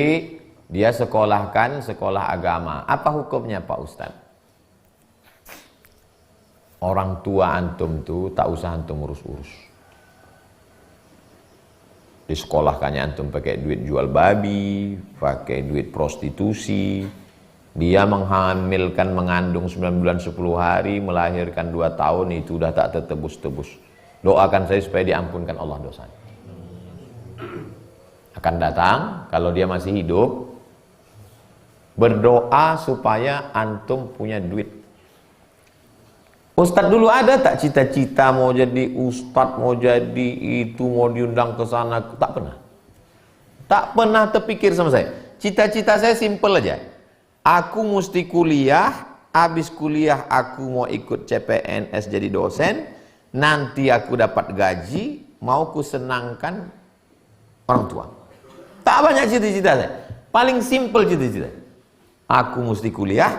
dia sekolahkan sekolah agama. Apa hukumnya Pak Ustadz? Orang tua antum tuh tak usah antum urus-urus. Disekolahkannya antum pakai duit jual babi, pakai duit prostitusi, Dia mengandung 9 bulan 10 hari, melahirkan 2 tahun, itu udah tak tertebus-tebus. Doakan saya supaya diampunkan Allah dosanya. Akan datang, kalau dia masih hidup, berdoa supaya antum punya duit. Ustadz dulu ada tak cita-cita mau jadi ustadz, mau jadi itu, mau diundang ke sana? Tak pernah. Tak pernah terpikir sama saya. Cita-cita saya simple aja. Aku mesti kuliah, habis kuliah aku mau ikut CPNS jadi dosen, nanti aku dapat gaji, mau ku senangkan orang tua. Tak banyak cita-cita saya. Paling simple cita-cita. Aku mesti kuliah,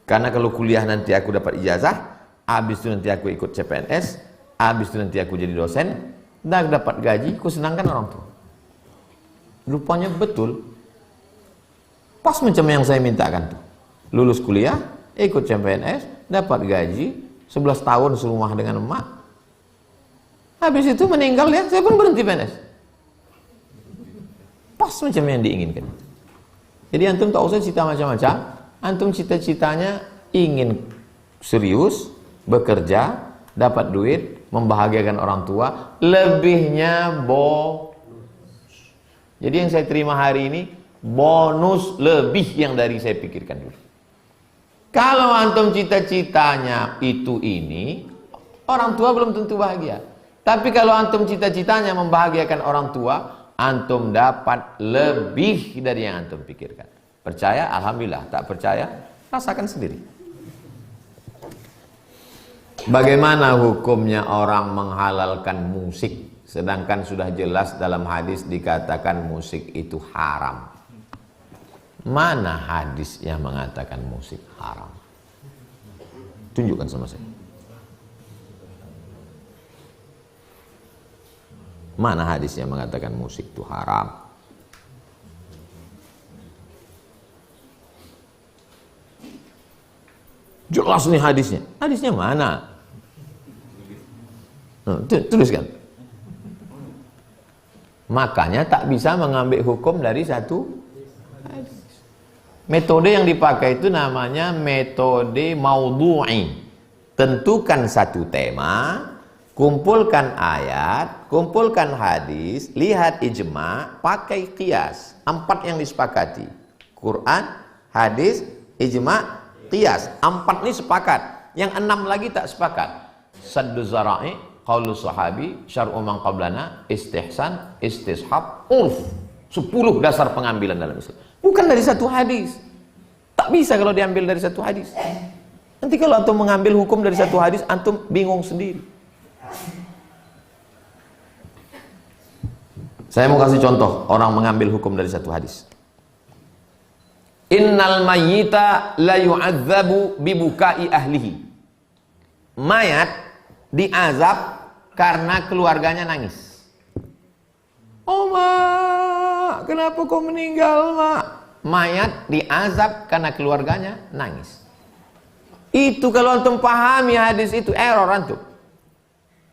karena kalau kuliah nanti aku dapat ijazah, habis itu nanti aku ikut CPNS, habis itu nanti aku jadi dosen, dan dapat gaji, ku senangkan orang tua. Rupanya betul. Pas macam yang saya mintakan tuh. Lulus kuliah, ikut CPNS, dapat gaji, 11 tahun serumah dengan emak. Habis itu meninggal ya, saya pun berhenti PNS. Pas macam yang diinginkan. Jadi antum tak usah cita macam-macam. Antum cita-citanya ingin serius, bekerja, dapat duit, membahagiakan orang tua, lebihnya Jadi yang saya terima hari ini bonus lebih yang dari saya pikirkan dulu. Kalau antum cita-citanya itu ini, orang tua belum tentu bahagia. Tapi kalau antum cita-citanya membahagiakan orang tua, antum dapat lebih dari yang antum pikirkan. Percaya? Alhamdulillah. Tak percaya? Rasakan sendiri. Bagaimana hukumnya orang menghalalkan musik, sedangkan sudah jelas dalam hadis dikatakan musik itu haram? Mana hadis yang mengatakan musik haram? Tunjukkan sama saya. Mana hadis yang mengatakan musik itu haram? Jelas nih hadisnya. Hadisnya mana? Tuliskan. Makanya tak bisa mengambil hukum dari satu hadis. Metode yang dipakai itu namanya metode maudhu'i. Tentukan satu tema, kumpulkan ayat, kumpulkan hadis, lihat ijma, pakai qiyas. 4 yang disepakati. Quran, hadis, ijma, qiyas. 4 ini sepakat. Yang 6 lagi tak sepakat. Saddu zara'i, qaulu sahabi, syar'u man qablana, istihsan, istishab, urf. 10 dasar pengambilan dalam Islam. Bukan dari satu hadis. Tak bisa kalau diambil dari satu hadis. Nanti kalau antum mengambil hukum dari satu hadis, antum bingung sendiri. Saya mau kasih contoh orang mengambil hukum dari satu hadis. Innal mayyita la yu'adzabu bibukai ahlihi. Mayat diazab karena keluarganya nangis. Oh mak, kenapa kau meninggal mak? Mayat diazab karena keluarganya nangis. Itu kalau antum pahami hadis itu, error antum.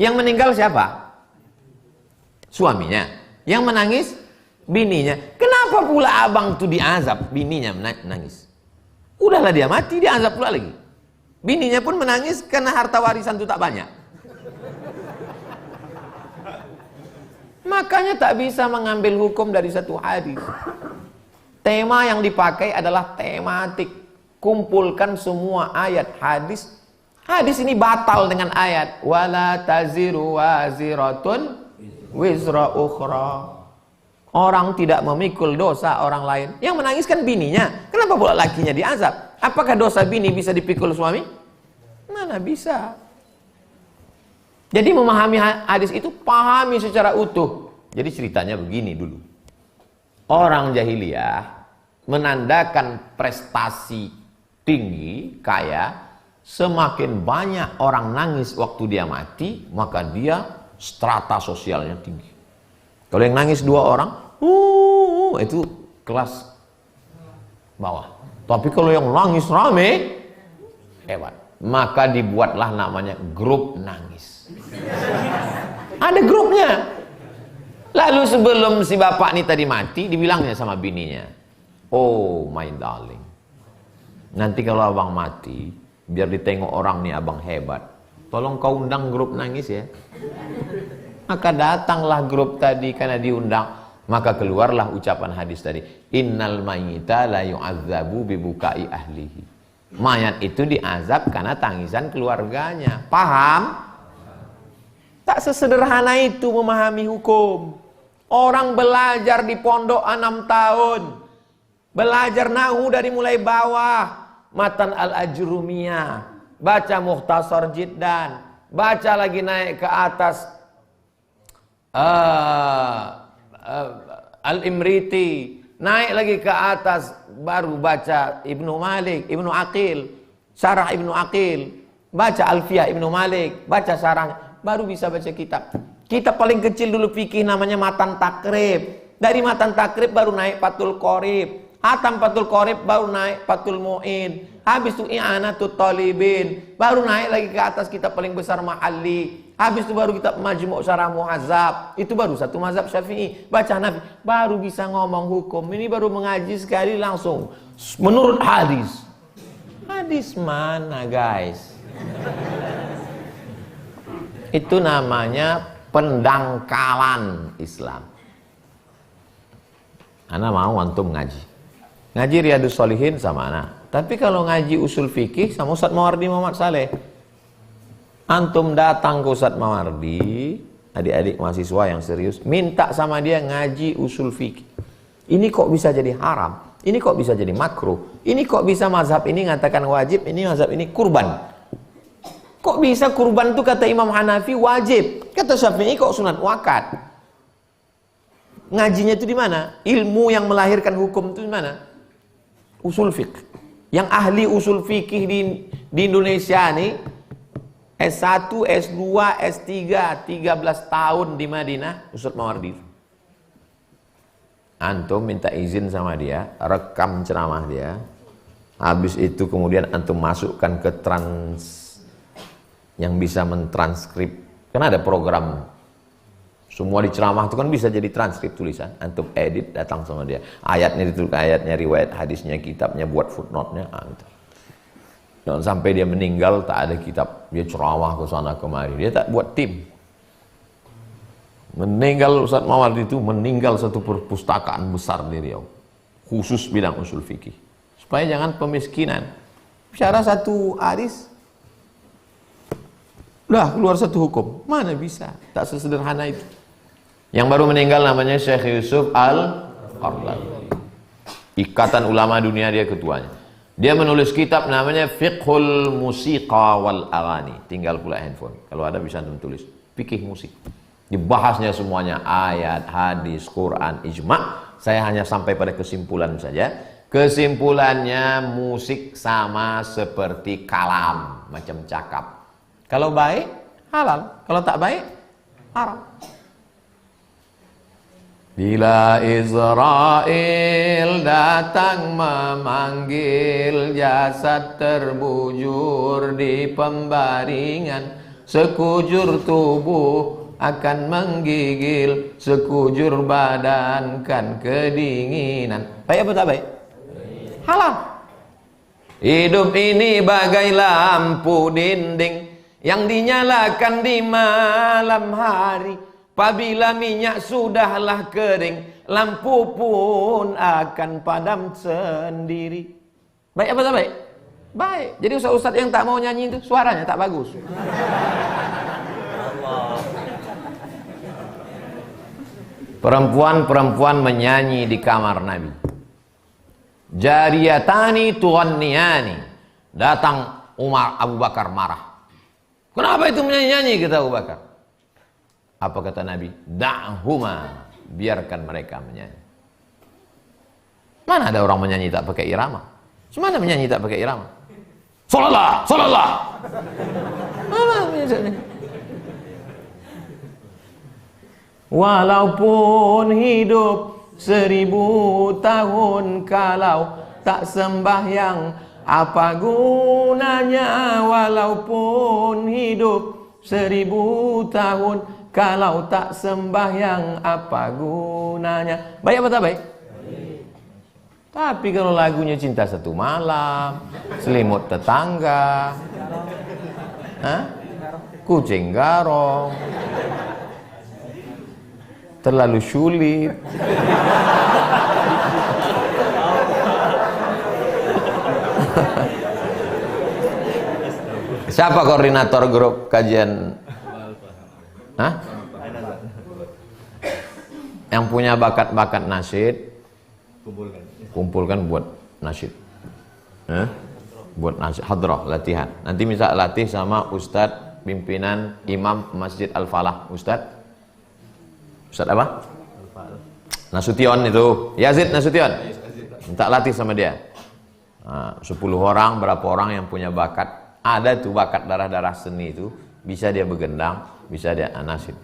Yang meninggal siapa? Suaminya. Yang menangis bininya. Kenapa pula abang itu diazab, bininya menangis? Udahlah dia mati, diazab pula lagi. Bininya pun menangis karena harta warisan itu tak banyak. Makanya tak bisa mengambil hukum dari satu hadis. Tema yang dipakai adalah tematik. Kumpulkan semua ayat hadis. Hadis ini batal dengan ayat wala taziru waziratun wizra ukhra. Orang tidak memikul dosa orang lain. Yang menangis kan bininya. Kenapa pula lakinya diazab? Apakah dosa bini bisa dipikul suami? Mana bisa. Jadi memahami hadis itu pahami secara utuh. Jadi ceritanya begini dulu. Orang jahiliyah menandakan prestasi tinggi, kaya, semakin banyak orang nangis waktu dia mati, maka dia strata sosialnya tinggi. Kalau yang nangis 2 orang, itu kelas bawah. Tapi kalau yang nangis rame, hebat. Maka dibuatlah namanya grup nangis. Ada grupnya. Lalu sebelum si bapak ini tadi mati, dibilangnya sama bininya, oh my darling, Nanti kalau abang mati, biar ditengok orang nih abang hebat, tolong kau undang grup nangis ya. Maka datanglah grup tadi karena diundang. Maka keluarlah ucapan hadis tadi, innal mayyita la yu'adzabu bibukai ahlihi. Mayat itu diazab karena tangisan keluarganya. Paham? Tak sesederhana itu memahami hukum. Orang belajar di pondok 6 tahun, belajar nahu dari mulai bawah, matan al-ajrumiyah, baca mukhtasar jiddan, baca lagi naik ke atas Al-Imriti, naik lagi ke atas baru baca Ibnu Malik, Ibnu Aqil, Syarah Ibnu Aqil, baca Alfiyah Ibnu Malik, baca syarah, baru bisa baca kitab. Kitab paling kecil dulu fikih namanya Matan Takrib. Dari Matan Takrib baru naik Fathul Qorib. Hatam Fathul Qorib baru naik Fathul Mu'in. Habis itu I'anatul Talibin. Baru naik lagi ke atas kitab paling besar Ma'alli. Habis itu baru kitab Majmu' Syarah Muhazzab. Itu baru satu mazhab Syafi'i. Baca Nabi. Baru bisa ngomong hukum. Ini baru mengaji sekali langsung. Menurut hadis. Hadis mana guys? Itu namanya pendangkalan Islam. Ana mau antum ngaji. Ngaji Riyadus Shalihin sama ana. Tapi kalau ngaji usul fikih sama Ustaz Mawardi Muhammad Saleh. Antum datang ke Ustaz Mawardi, adik-adik mahasiswa yang serius, minta sama dia ngaji usul fikih. Ini kok bisa jadi haram? Ini kok bisa jadi makruh? Ini kok bisa mazhab ini ngatakan wajib, ini mazhab ini kurban? Kok bisa kurban itu kata Imam Hanafi wajib, kata Syafi'i kok sunat muakkad? Ngajinya itu di mana? Ilmu yang melahirkan hukum itu di mana? Usul fikih. Yang ahli usul fikih di Indonesia nih S1, S2, S3, 13 tahun di Madinah, Ustaz Mawardi. Antum minta izin sama dia, rekam ceramah dia. Habis itu kemudian antum masukkan ke yang bisa mentranskrip, karena ada program semua di ceramah itu kan bisa jadi transkrip tulisan, antum edit datang sama dia, ayatnya ditulis, ayatnya riwayat hadisnya, kitabnya buat footnote-nya, jangan sampai dia meninggal tak ada kitab, dia ceramah ke sana kemari, dia tak buat tim. Meninggal Ustaz Mawardi itu meninggal satu perpustakaan besar di Riau khusus bidang usul fikih supaya jangan pemiskinan. Bicara satu hadis udah keluar satu hukum, mana bisa, tak sesederhana itu. Yang baru meninggal namanya Syekh Yusuf Al-Qaradawi, Ikatan Ulama Dunia, dia ketuanya. Dia menulis kitab namanya Fiqhul Musiqa wal Aghani. Tinggal pula handphone, kalau ada bisa tulis fikih musik. Dibahasnya semuanya, ayat, hadis, Quran, ijma'. Saya hanya sampai pada kesimpulan saja. Kesimpulannya musik sama seperti kalam, macam cakap. Kalau baik, halal. Kalau tak baik, haram. Bila Israel datang memanggil, jasad terbujur di pembaringan, sekujur tubuh akan menggigil, sekujur badan kan kedinginan. Baik apa tak baik? Halal. Hidup ini bagai lampu dinding yang dinyalakan di malam hari. Apabila minyak sudahlah kering, lampu pun akan padam sendiri. Baik apa tak baik? Baik. Jadi ustaz-ustaz yang tak mau nyanyi itu suaranya tak bagus. Perempuan-perempuan menyanyi di kamar Nabi. Jariyatani tughanniyani. Datang Umar, Abu Bakar marah. Kenapa itu menyanyi-nyanyi, kata Abu Bakar. Apa kata Nabi? Da'huma, biarkan mereka menyanyi. Mana ada orang menyanyi tak pakai irama? Semana menyanyi tak pakai irama? Salallah, salallah. Walaupun hidup 1000 tahun, kalau tak sembahyang apa gunanya? Walaupun hidup 1000 tahun, kalau tak sembahyang apa gunanya? Baik apa tak baik? Tapi kalau lagunya Cinta Satu Malam, Selimut Tetangga, Kucing Garong, Terlalu Sulit, siapa koordinator grup kajian? Yang punya bakat-bakat nasyid, kumpulkan buat nasyid, buat nasyid hadrah latihan. Nanti misal latih sama Ustadz pimpinan Imam Masjid Al-Falah, Ustadz apa? Nasution itu, Yazid Nasution. Minta latih sama dia. 10 orang, berapa orang yang punya bakat, ada tuh bakat darah-darah seni itu, bisa dia begendang, bisa dia nasyid.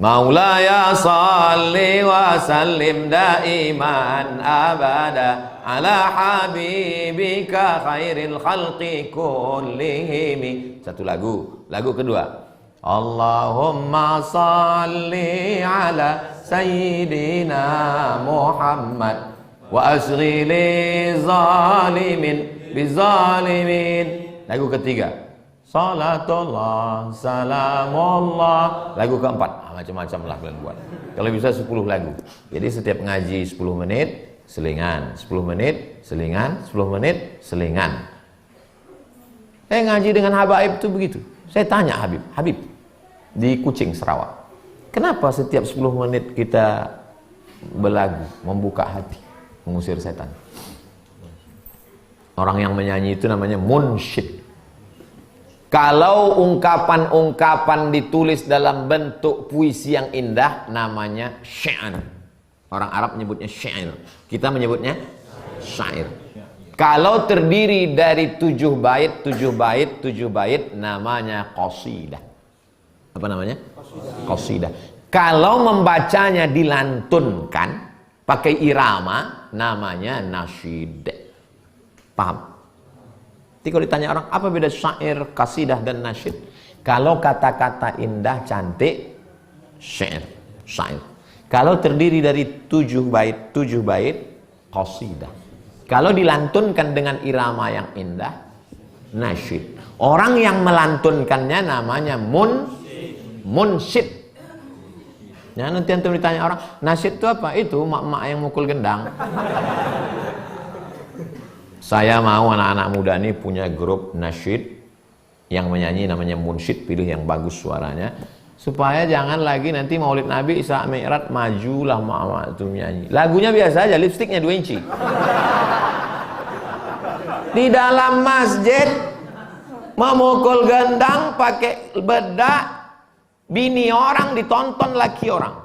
Maulaya salli wa sallim daiman abada ala habibika khairil khalqi kullihim. Satu lagu. Lagu kedua, Allahumma salli ala sayyidina Muhammad wa asghili zalimin bizalimin. Lagu ketiga, Salatullah, salamullah. Lagu keempat, macam-macam lah kalian buat. Kalau bisa 10 lagu. Jadi setiap ngaji 10 menit, selingan. 10 menit, selingan. 10 menit, selingan. Ngaji dengan Habaib itu begitu. Saya tanya Habib di Kucing, Sarawak, kenapa setiap 10 menit kita berlagu, membuka hati, mengusir setan? Orang yang menyanyi itu namanya munsyid. Kalau ungkapan-ungkapan ditulis dalam bentuk puisi yang indah, namanya syair. Orang Arab menyebutnya syair, kita menyebutnya syair. Kalau terdiri dari 7 bait, 7 bait, 7 bait, namanya qasidah. Apa namanya? Qasidah. Kalau membacanya dilantunkan pakai irama, namanya nasyid. Paham? Jadi kalau ditanya orang, apa beda syair, qasidah dan nasyid? Kalau kata-kata indah, cantik, syair. Kalau terdiri dari 7 bait, 7 bait, qasidah. Kalau dilantunkan dengan irama yang indah, nasyid. Orang yang melantunkannya namanya munsyid. Ya, nanti antum ditanya orang, nasyid itu apa? Itu mak-mak yang mukul gendang. Saya mau anak-anak muda ini punya grup nasyid yang menyanyi, namanya munsyid, pilih yang bagus suaranya, supaya jangan lagi nanti Maulid Nabi Isra Mi'raj majulah mak-mak itu menyanyi. Lagunya biasa aja, lipstiknya 2 inci. Di dalam masjid memukul gendang pakai bedak, bini orang ditonton laki orang.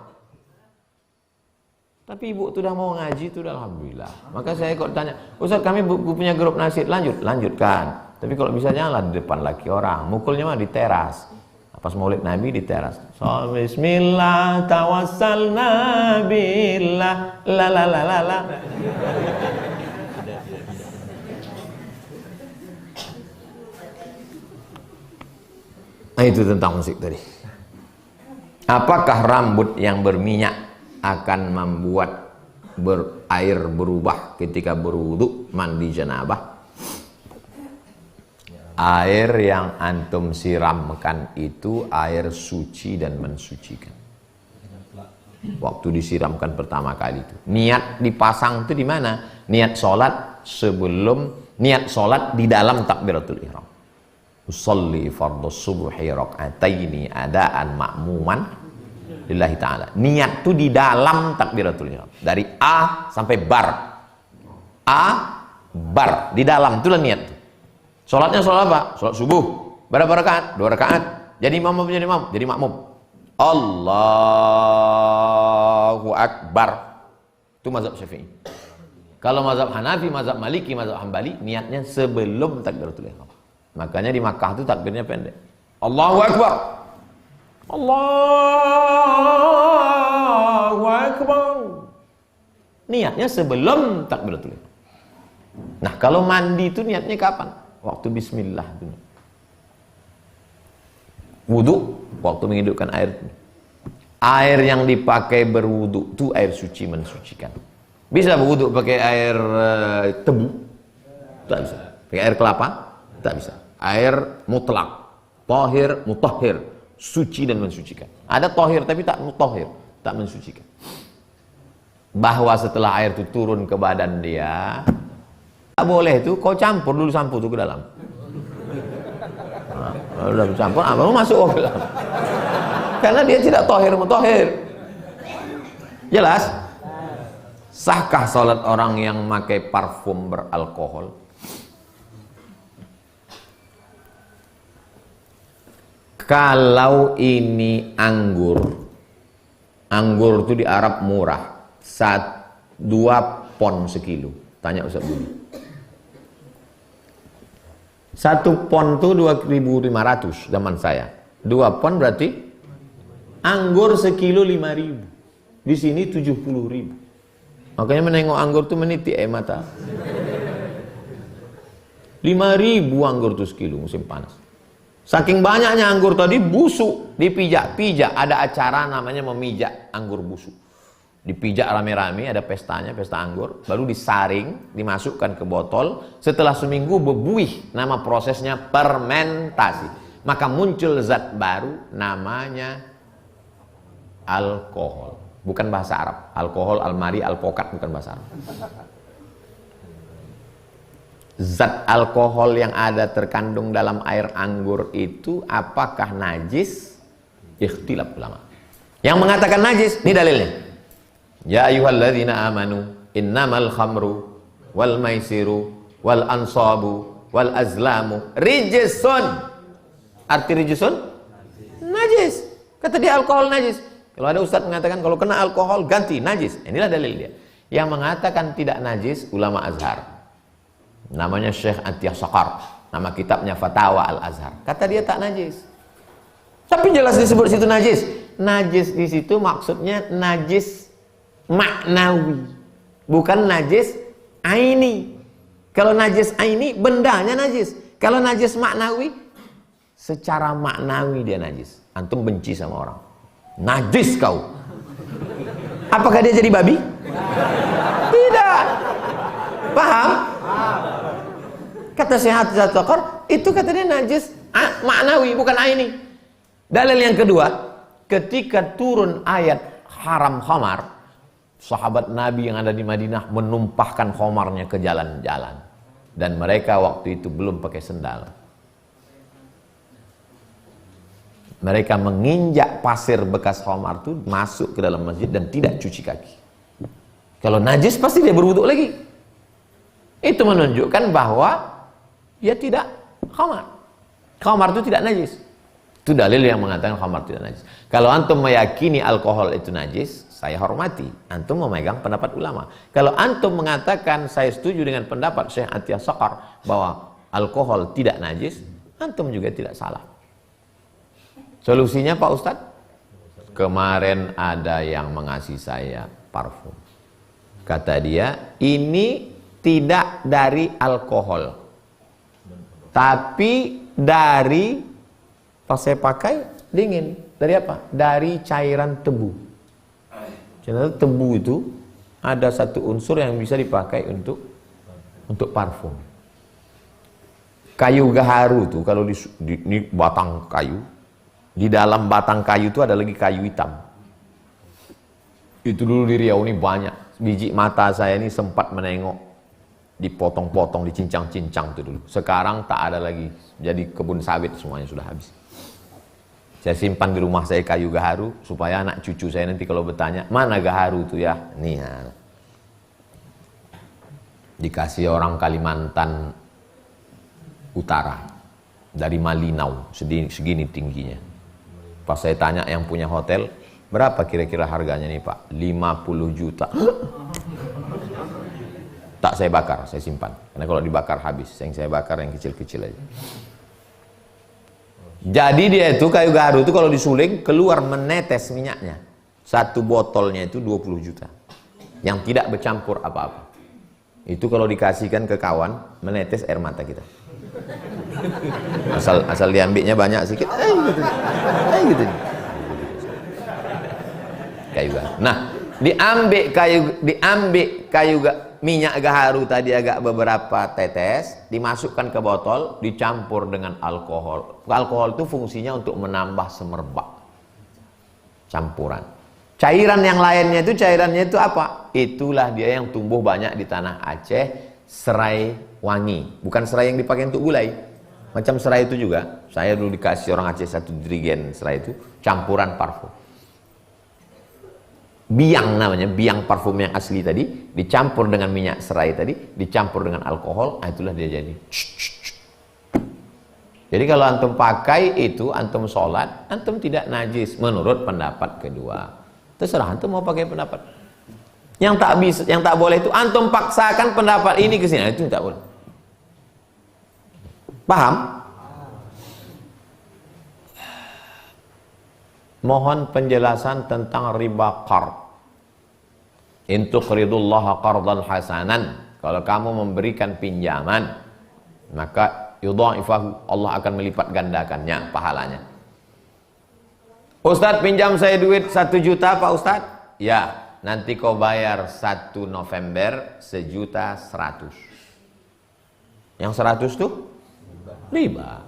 Tapi ibu sudah mau ngaji, itu alhamdulillah. Maka saya kok tanya, Ustaz kami punya grup nasyid, lanjutkan. Tapi kalau bisa janganlah di depan laki orang, mukulnya mah di teras. Pas Maulid Nabi di teras. So, bismillah tawassalna billah la la la la la. Nah, itu tentang musik tadi. Apakah rambut yang berminyak akan membuat air berubah ketika berwudu, mandi janabah? Air yang antum siramkan itu air suci dan mensucikan. Waktu disiramkan pertama kali itu, niat dipasang itu di mana? Niat sholat di dalam takbiratul ihram. Usolli fardhu subuhi raka'ataini adaan ma'muman lillahi ta'ala. Niat itu di dalam takbiratul ihram, dari A sampai bar. Di dalam itulah niat. Sholatnya sholat apa? Sholat subuh. Berapa rakaat? 2 rakaat. Jadi imam apa jadi imam? Jadi makmum. Allahu Akbar. Itu mazhab Syafi'i. Kalau mazhab Hanafi, mazhab Maliki, mazhab Hambali, niatnya sebelum takbiratul ihram. Makanya di Makkah itu takbirnya pendek. Allahu Akbar. Allahu Akbar. Niatnya sebelum takbiratul ihram. Nah, kalau mandi itu niatnya kapan? Waktu bismillah itu. Wudu, waktu menghidupkan air. Air yang dipakai berwudu itu air suci mensucikan. Bisa berwudu pakai air tebu? Tak bisa. Pakai air kelapa? Tak bisa. Air mutlak, tahir, mutahhir, suci dan mensucikan. Ada tahir tapi tak mutahhir, tak mensucikan. Bahwa setelah air itu turun ke badan dia, tak boleh itu kau campur dulu sampo itu ke dalam. Nah, udah campur, baru masuk ke dalam. Karena dia tidak tahir mutahhir. Jelas? Sahkah salat orang yang memakai parfum beralkohol? Kalau ini anggur itu di Arab murah, 2 pon sekilo. Tanya Ustaz Budi. 1 pon itu 2.500 zaman saya. 2 pon berarti anggur sekilo 5.000. Di sini 70.000. Makanya menengok anggur itu menitik air mata. 5.000 anggur itu sekilo musim panas. Saking banyaknya anggur tadi busuk, dipijak-pijak. Ada acara namanya memijak anggur busuk. Dipijak rame-rame, ada pestanya, pesta anggur. Baru disaring, dimasukkan ke botol. Setelah seminggu berbuih, nama prosesnya fermentasi. Maka muncul zat baru namanya alkohol. Bukan bahasa Arab. Alkohol, almari, alpokat bukan bahasa Arab. Zat alkohol yang ada terkandung dalam air anggur itu apakah najis? Ikhtilaf ulama. Yang mengatakan najis, ini dalilnya. Ya ayyuhalladzina amanu innamal khamru wal maisiru wal ansabu wal azlamu rijsun. Arti rijsun? Najis. Kata dia alkohol najis. Kalau ada ustadz mengatakan kalau kena alkohol ganti najis. Inilah dalil dia. Yang mengatakan tidak najis ulama Azhar. Namanya Syekh Atiyah Saqar. Nama kitabnya Fatawa Al-Azhar. Kata dia tak najis. Tapi jelas disebut situ najis. Najis di situ maksudnya najis maknawi. Bukan najis aini. Kalau najis aini bendanya najis. Kalau najis maknawi secara maknawi dia najis. Antum benci sama orang. Najis kau. Apakah dia jadi babi? Tidak. Paham? Kata Syekh Atiyah Saqar, itu kata dia najis maknawi bukan aini. Dalil yang kedua, ketika turun ayat haram khamar, sahabat Nabi yang ada di Madinah menumpahkan khamarnya ke jalan-jalan. Dan mereka waktu itu belum pakai sendal. Mereka menginjak pasir bekas khamar itu masuk ke dalam masjid dan tidak cuci kaki. Kalau najis pasti dia berwudu lagi. Itu menunjukkan bahwa dia tidak khamar. Khamar itu tidak najis. Itu dalil yang mengatakan khamar tidak najis. Kalau antum meyakini alkohol itu najis, saya hormati. Antum memegang pendapat ulama. Kalau antum mengatakan saya setuju dengan pendapat Syekh Atiyah Saqar bahwa alkohol tidak najis, antum juga tidak salah. Solusinya Pak Ustadz? Kemarin ada yang mengasih saya parfum. Kata dia, ini tidak dari alkohol. Tapi dari, pas saya pakai, dingin. Dari apa? Dari cairan tebu. Cairan tebu itu ada satu unsur yang bisa dipakai untuk parfum. Kayu gaharu tuh, kalau ini batang kayu. Di dalam batang kayu itu ada lagi kayu hitam. Itu dulu di Riau ini banyak. Biji mata saya ini sempat menengok. Dipotong-potong, dicincang-cincang itu dulu. Sekarang tak ada lagi. Jadi kebun sawit semuanya sudah habis. Saya simpan di rumah saya kayu gaharu. Supaya anak cucu saya nanti kalau bertanya, mana gaharu itu ya? Nih ya. Dikasih orang Kalimantan Utara. Dari Malinau. Segini tingginya. Pas saya tanya yang punya hotel, berapa kira-kira harganya nih Pak? 50 juta. Tak saya bakar, saya simpan. Karena kalau dibakar habis. Yang saya bakar yang kecil-kecil aja. Jadi dia itu kayu gaharu itu kalau disuling keluar menetes minyaknya. Satu botolnya itu 20 juta. Yang tidak bercampur apa-apa. Itu kalau dikasihkan ke kawan, menetes air mata kita. Asal diambilnya banyak sedikit, gitu. Kayu gaharu. Nah, diambil kayu minyak gaharu tadi agak beberapa tetes, dimasukkan ke botol, dicampur dengan alkohol. Alkohol itu fungsinya untuk menambah semerbak campuran. Cairan yang lainnya itu, cairannya itu apa? Itulah dia yang tumbuh banyak di tanah Aceh, serai wangi. Bukan serai yang dipakai untuk gulai. Macam serai itu juga. Saya dulu dikasih orang Aceh satu jerigen serai itu, campuran parfum. Biang namanya, biang parfum yang asli tadi, dicampur dengan minyak serai tadi, dicampur dengan alkohol, itulah dia jadi. Jadi kalau antum pakai itu, antum sholat, antum tidak najis menurut pendapat kedua. Terserah antum mau pakai pendapat. Yang tak bisa, yang tak boleh itu antum paksakan pendapat ini ke sini, itu tak boleh. Paham? Mohon penjelasan tentang riba qard. In tuqridullaha qardan hasanan. Kalau kamu memberikan pinjaman, maka yudha'ifahu, Allah akan melipat gandakannya pahalanya. Ustadz, pinjam saya duit 1 juta Pak Ustadz. Ya, nanti kau bayar 1 November 1.100.000. Yang 100 tuh riba.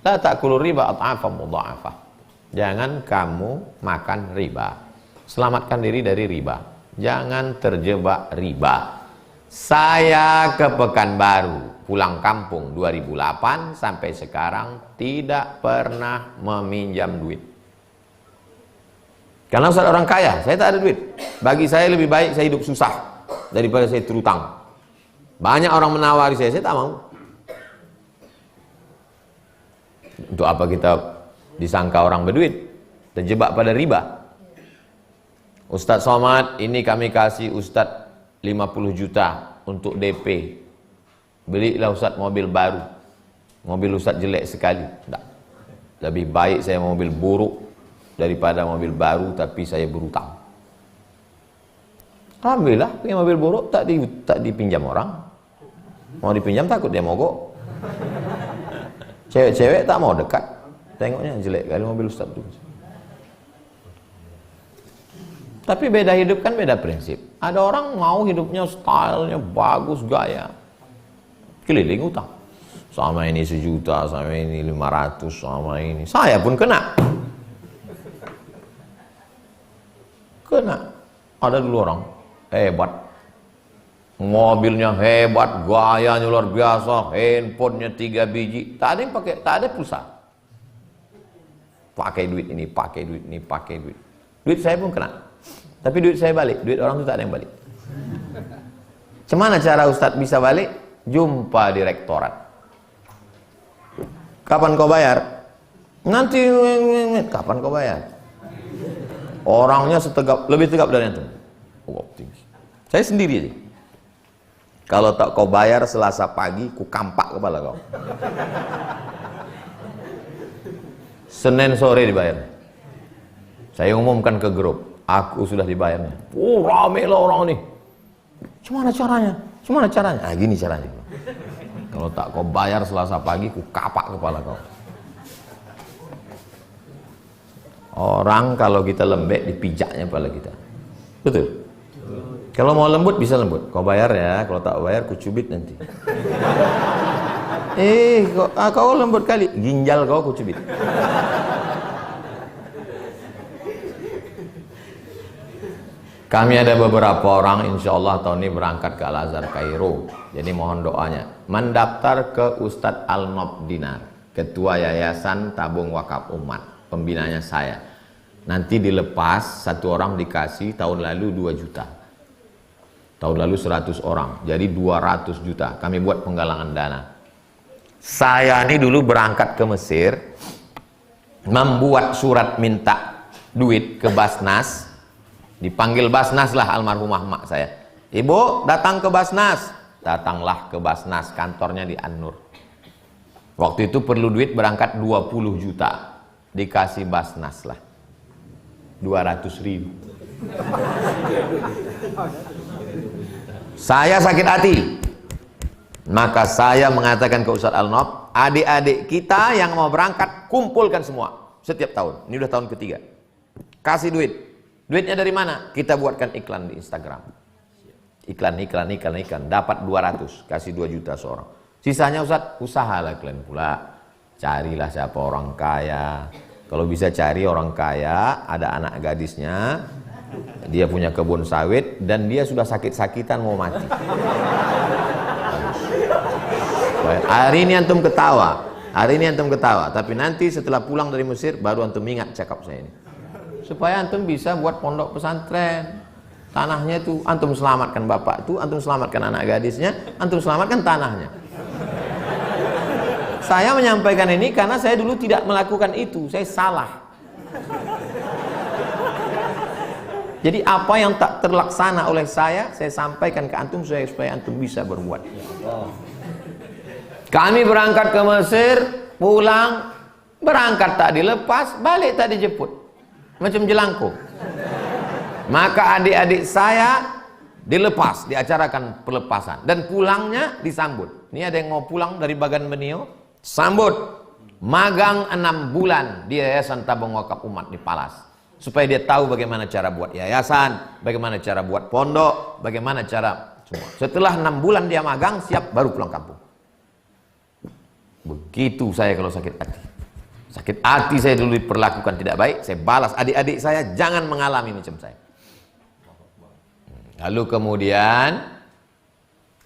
La ta'kulu riba at'afan mudha'afah. Jangan kamu makan riba. Selamatkan diri dari riba. Jangan terjebak riba. Saya ke Pekanbaru, pulang kampung 2008 sampai sekarang tidak pernah meminjam duit. Karena Ustaz orang kaya, saya tak ada duit. Bagi saya lebih baik saya hidup susah daripada saya terutang. Banyak orang menawari saya tak mau. Untuk apa kita disangka orang berduit, terjebak pada riba. Ustadz Somad, ini kami kasih Ustadz 50 juta untuk DP. Belilah Ustadz mobil baru. Mobil Ustadz jelek sekali. Tak. Lebih baik saya mobil buruk daripada mobil baru tapi saya berutang. Alhamdulillah, punya mobil buruk tak dipinjam orang. Mau dipinjam takut dia mogok. Cewek-cewek tak mau dekat. Tengoknya jelek kali mobil Ustaz itu. Tapi beda hidup kan beda prinsip. Ada orang mau hidupnya stylenya bagus, gaya. Keliling utang. Sama ini 1 juta, sama ini 500, sama ini. Saya pun kena. Ada dulu orang hebat, mobilnya hebat, gayanya luar biasa, handphonenya 3 biji, tak ada yang pakai, tak ada pulsa. Pakai duit ini, pakai duit ini, pakai duit. Duit saya pun kena, tapi duit saya balik, duit orang itu tak ada yang balik. Cemana cara Ustadz bisa balik? Jumpa di rektorat. Kapan kau bayar? Nanti. Kapan kau bayar? Orangnya lebih tegap dari antum. Tinggi. Saya sendiri aja. Kalau tak kau bayar Selasa pagi, ku kampak kepala kau. Senin sore dibayar. Saya umumkan ke grup, aku sudah dibayarnya. Oh, rame lah orang nih. Gimana caranya? Gimana caranya? Ah, gini caranya. Kalau tak kau bayar Selasa pagi, ku kapak kepala kau. Orang kalau kita lembek dipijaknya kepala kita. Betul? Kalau mau lembut bisa lembut. Kau bayar ya, kalau tak bayar ku cubit nanti. Kau lembut kali, ginjal kau ku cubit. Kami ada beberapa orang insya Allah tahun ini berangkat ke Al-Azhar Kairo. Jadi mohon doanya. Mendaftar ke Ustadz Al-Nob Dinar, Ketua Yayasan Tabung Wakaf Umat. Pembinanya saya. Nanti dilepas, 1 orang dikasih, tahun lalu 2 juta. Tahun lalu 100 orang. Jadi 200 juta. Kami buat penggalangan dana. Saya ini dulu berangkat ke Mesir, membuat surat minta duit ke Basnas. Dipanggil Basnas lah almarhumah mak saya. Ibu datang ke Basnas. Datanglah ke Basnas, kantornya di An-Nur. Waktu itu perlu duit berangkat 20 juta. Dikasih Basnas lah 200.000. Saya sakit hati, maka saya mengatakan ke Ustadz Al-Nob, adik-adik kita yang mau berangkat kumpulkan semua setiap tahun. Ini udah tahun ketiga, kasih duit Duitnya dari mana? Kita buatkan iklan di Instagram. Iklan. Dapat 200, kasih 2 juta seorang. Sisanya Ustaz, usahalah kalian pula. Carilah siapa orang kaya. Kalau bisa cari orang kaya, ada anak gadisnya, dia punya kebun sawit, dan dia sudah sakit-sakitan mau mati. Hari ini antum ketawa, tapi nanti setelah pulang dari Mesir, baru antum ingat cakap saya ini. Supaya antum bisa buat pondok pesantren. Tanahnya itu antum selamatkan bapak itu, antum selamatkan anak gadisnya, antum selamatkan tanahnya. Saya menyampaikan ini karena saya dulu tidak melakukan itu, saya salah. Jadi apa yang tak terlaksana oleh saya sampaikan ke antum supaya antum bisa berbuat. Kami berangkat ke Mesir, pulang, berangkat tak dilepas, balik tak dijemput. Macam jelangkung. Maka adik-adik saya dilepas, diacarakan pelepasan, dan pulangnya disambut. Ini ada yang mau pulang dari Bagan Benio, sambut, magang 6 bulan di Yayasan Tabung Wakaf Umat di Palas, supaya dia tahu bagaimana cara buat yayasan, bagaimana cara buat pondok, bagaimana cara semua. Setelah 6 bulan dia magang, siap, baru pulang kampung. Begitu saya kalau sakit hati saya dulu diperlakukan tidak baik, saya balas. Adik-adik saya jangan mengalami macam saya. Lalu kemudian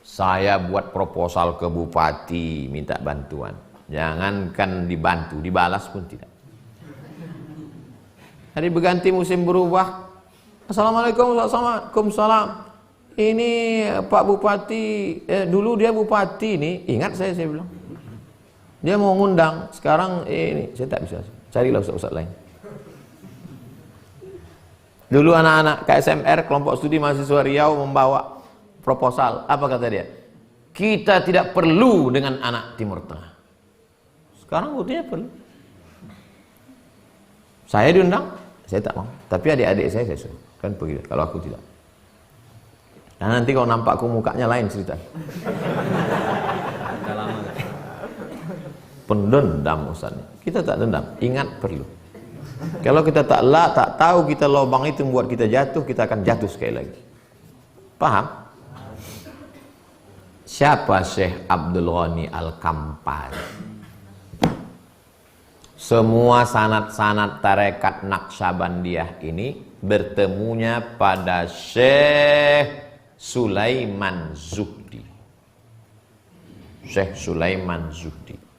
saya buat proposal ke bupati, minta bantuan. Jangankan dibantu, dibalas pun tidak. Hari berganti, musim berubah. Assalamualaikum, waalaikumsalam. Ini Pak Bupati, dulu dia bupati ini, ingat saya bilang. Dia mau ngundang, sekarang ini saya tak bisa. Carilah ustaz-ustaz lain. Dulu anak-anak KSMR, kelompok studi mahasiswa Riau, membawa proposal. Apa kata dia? Kita tidak perlu dengan anak Timur Tengah. Sekarang buktinya perlu. Saya diundang, saya tak mau. Tapi adik-adik saya suruh. Kan begitu, kalau aku tidak. Nah, nanti kalau nampakku mukanya lain cerita. Pendendam Ustaz. Kita tak dendam, ingat perlu. Kalau kita tak tahu kita lubang itu membuat kita jatuh, kita akan jatuh sekali lagi. Paham? Siapa Syekh Abdul Ghani Al-Kampari? Semua sanad-sanad tarekat Naqsyabandiyah ini bertemunya pada Syekh Sulaiman Zuhdi. Syekh Sulaiman Zuhdi.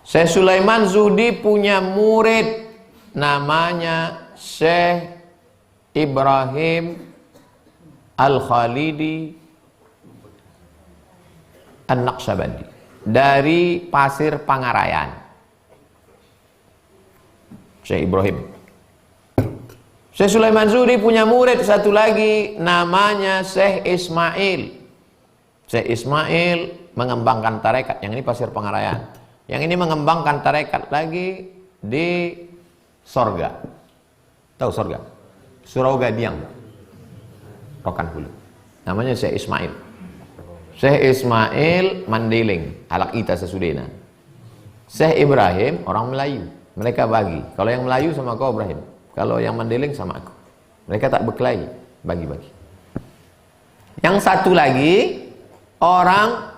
Syekh Sulaiman Zuhdi punya murid namanya Syekh Ibrahim Al-Khalidi An-Naqsyabandi dari Pasir Pangarayan. Syekh Ibrahim. Syekh Sulaiman Zuhdi punya murid satu lagi namanya Syekh Ismail. Syekh Ismail mengembangkan tarekat, yang ini Pasir Pangarayan. Yang ini mengembangkan tarekat lagi di Sorga. Tahu Sorga? Surau Gadiang, Rokan Hulu. Namanya Syekh Ismail. Syekh Ismail Mandeling, Halak Ita Sesudena. Syekh Ibrahim orang Melayu. Mereka bagi. Kalau yang Melayu sama kau Ibrahim. Kalau yang Mandeling sama aku. Mereka tak berkelahi, bagi-bagi. Yang satu lagi orang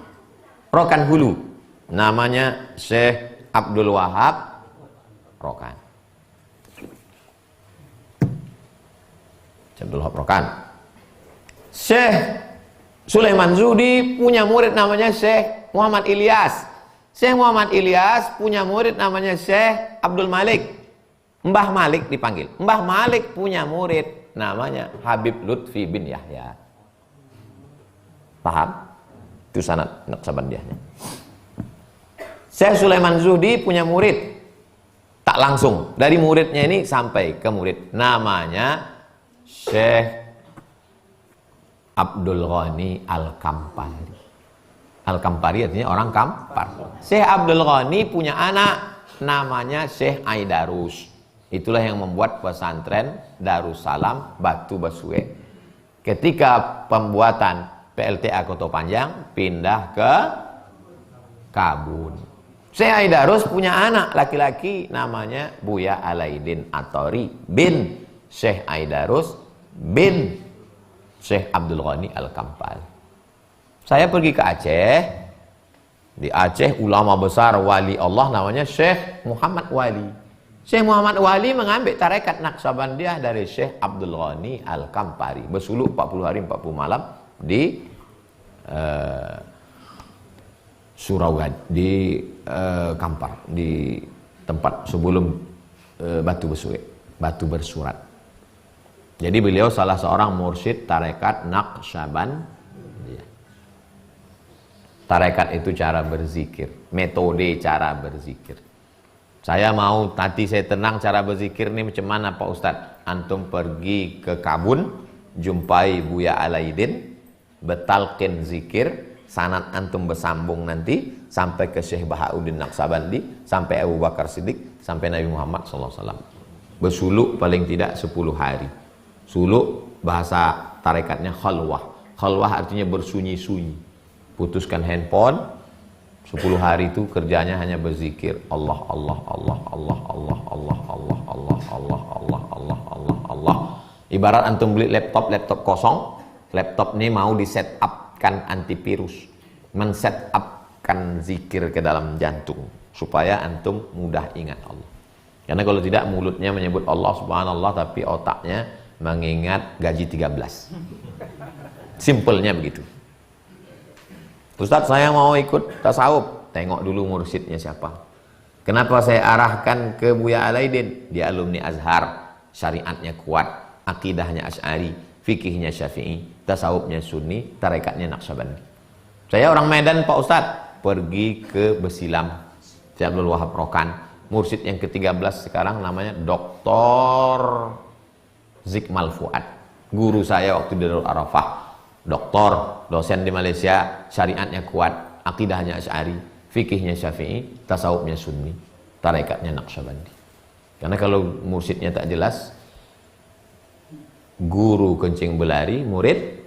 Rokan Hulu. Namanya Syekh Abdul Wahab Rokan. Syekh Abdul Wahab Rokan. Syekh Sulaiman Zuhdi punya murid namanya Syekh Muhammad Ilyas. Syekh Muhammad Ilyas punya murid namanya Syekh Abdul Malik. Mbah Malik dipanggil. Mbah Malik punya murid namanya Habib Lutfi bin Yahya. Paham? Itu sanad Naqsyabandiyahnya. Syekh Sulaiman Zuhdi punya murid, tak langsung dari muridnya ini sampai ke murid namanya Syekh Abdul Ghani Al-Kampari. Al-Kampari artinya orang Kampar. Syekh Abdul Ghani punya anak namanya Syekh Aidarus. Itulah yang membuat pesantren Darussalam Batu Basue. Ketika pembuatan PLTA Koto Panjang pindah ke Kabun. Syekh Aidarus punya anak laki-laki namanya Buya Alaidin Atori bin Syekh Aidarus bin Syekh Abdul Ghani Al-Kampali. Saya pergi ke Aceh. Di Aceh ulama besar wali Allah namanya Syekh Muhammad Wali. Syekh Muhammad Wali mengambil tarekat Naqsabandiyah dari Syekh Abdul Ghani Al-Kampari. Bersuluk 40 hari 40 malam di Surau di Kampar, di tempat sebelum Batu Bersurat. Jadi beliau salah seorang mursyid tarekat Naqsabandiyah. Tarekat itu cara berzikir, metode cara berzikir. Saya mau nanti saya tenang cara berzikir ini macam mana Pak Ustadz? Antum pergi ke Kabun, jumpai Buya Alaidin, betalkin zikir, sanad antum bersambung nanti sampai ke Syekh Bahauddin Naqsabandi, sampai Abu Bakar Siddiq, sampai Nabi Muhammad SAW. Bersuluk paling tidak 10 hari. Suluk bahasa tarekatnya khalwah. Khalwah artinya bersunyi-sunyi. Putuskan handphone, 10 hari itu kerjanya hanya berzikir Allah Allah Allah Allah Allah Allah Allah Allah Allah Allah Allah Allah Allah. Ibarat antum beli laptop kosong, laptop ini mau di set upkan antivirus, men-set upkan zikir ke dalam jantung supaya antum mudah ingat Allah. Karena kalau tidak mulutnya menyebut Allah subhanallah tapi otaknya mengingat gaji 13. Simpelnya begitu. Ustadz saya mau ikut tasawuf, tengok dulu mursyidnya siapa. Kenapa saya arahkan ke Buya Alaidin? Dia alumni Azhar, syariatnya kuat, akidahnya Asy'ari, fikihnya Syafi'i, tasawufnya Sunni, tarekatnya Naqsabandi. Saya orang Medan Pak Ustadz, pergi ke Besilam, Syekh Abdul Wahab Rokan, mursyid yang ke-13 sekarang namanya Dr. Zikmal Fuad, guru saya waktu di Darul Arafah. Doktor, dosen di Malaysia, syariatnya kuat, akidahnya Asy'ari, fikihnya Syafi'i, tasawufnya Sunni, tarekatnya Naqsabandi. Karena kalau mursyidnya tak jelas, guru kencing berlari, murid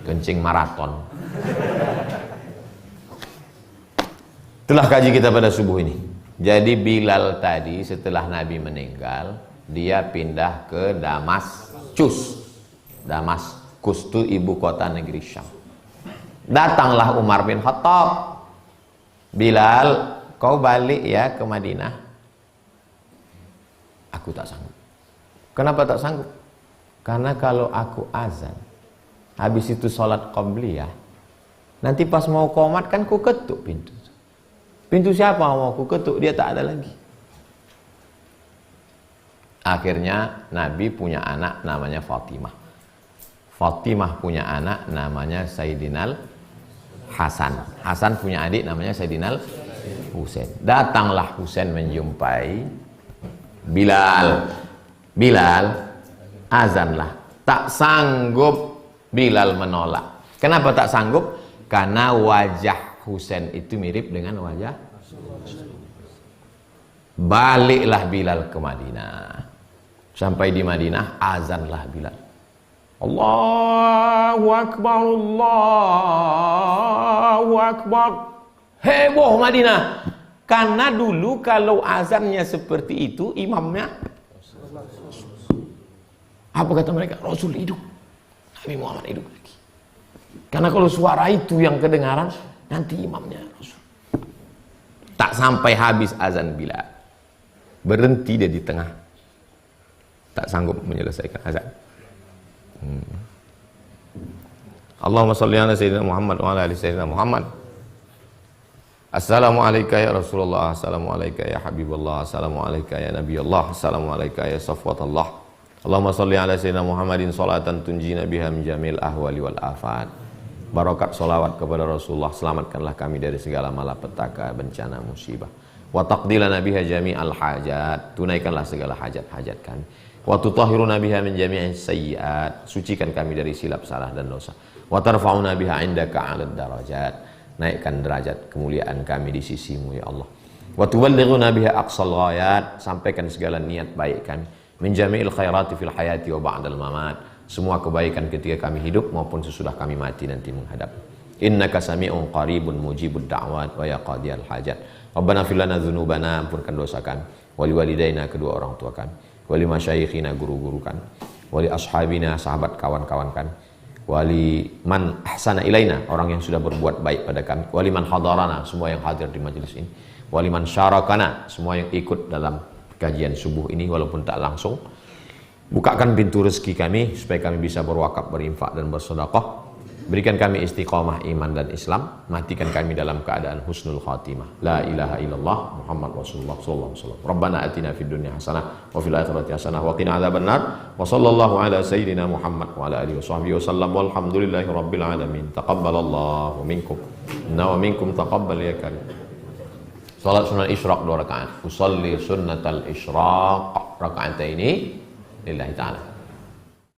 kencing maraton. Itulah kaji kita pada subuh ini. Jadi Bilal tadi setelah Nabi meninggal, dia pindah ke Damaskus. Kustu ibu kota negeri Syam. Datanglah Umar bin Khattab. Bilal, kau balik ya ke Madinah. Aku tak sanggup. Kenapa tak sanggup? Karena kalau aku azan, habis itu sholat qabliyah, nanti pas mau qomat kan ku ketuk pintu. Pintu siapa mau ku ketuk? Dia tak ada lagi. Akhirnya Nabi punya anak namanya Fatimah. Fatimah punya anak namanya Sayyidinal Hasan. Hasan punya adik namanya Sayyidinal Husain. Datanglah Husain menjumpai Bilal. Bilal, azanlah. Tak sanggup Bilal menolak. Kenapa tak sanggup? Karena wajah Husain itu mirip dengan wajah. Baliklah Bilal ke Madinah. Sampai di Madinah, azanlah Bilal. Allahu Akbar, Allahu Akbar. Heboh Madinah. Karena dulu kalau azannya seperti itu, imamnya apa kata mereka? Rasul hidup, Nabi Muhammad hidup lagi. Karena kalau suara itu yang kedengaran, nanti imamnya Rasul. Tak sampai habis azan Bilal, berhenti dia di tengah. Tak sanggup menyelesaikan azan. Allahumma sholli ala sayyidina Muhammad wa ala ali sayyidina Muhammad. Assalamualaikum ya Rasulullah, assalamualaikum ya Habibullah, assalamualaikum ya Nabiyullah, assalamualaikum ya Safwatullah. Allahumma sholli ala sayyidina Muhammadin sholatan tunjina biha min jamil ahwali wal afat. Barakat sholawat kepada Rasulullah, selamatkanlah kami dari segala malapetaka, bencana, musibah. Wa taqdilana biha jami'al hajat, tunaikanlah segala hajat-hajat kami. Wa tutahhiruna biha min jami'is sayyi'at, sucikan kami dari silap salah dan dosa. Wa tarfa'una biha 'indaka 'alad darajat, naikkan derajat kemuliaan kami di sisimu ya Allah. Wa tuballighuna biha aqsal ghayat, sampaikan segala niat baik kami. Min jami'il khairati fil hayati wa ba'dal mamat, semua kebaikan ketika kami hidup maupun sesudah kami mati nanti menghadap. Innaka sami'un qaribun mujibud da'wat wa ya qadiyal hajat. Rabbana fil lana dzunubana, ampunkan dosa kami. Wali walidaina, kedua orang tua kami. wali masyayikhina guru-guru kan, wali ashabina sahabat kawan-kawan kan, wali man ahsana ilaina orang yang sudah berbuat baik pada kami, wali man hadarana semua yang hadir di majelis ini, wali man syarakana semua yang ikut dalam kajian subuh ini walaupun tak langsung. Bukakan pintu rezeki kami supaya kami bisa berwakaf, berinfak dan bersedekah. Berikan kami istiqamah iman dan Islam. Matikan kami dalam keadaan husnul khatimah. La ilaha illallah Muhammad Rasulullah sallallahu alaihi wasallam. Rabbana atina fid dunya hasanah wa fil akhirati hasanah wa qina adzabannar. Wa sallallahu ala sayyidina Muhammad wa ala alihi washabbihi wasallam. Walhamdulillahi rabbil alamin. Taqabbalallahu minkum. Inna wa minkum taqabbal ya karim. Salat sunnah isyraq 2 rakaat. Usalli sunnatal isyraq raka'ataini lillahi ta'ala.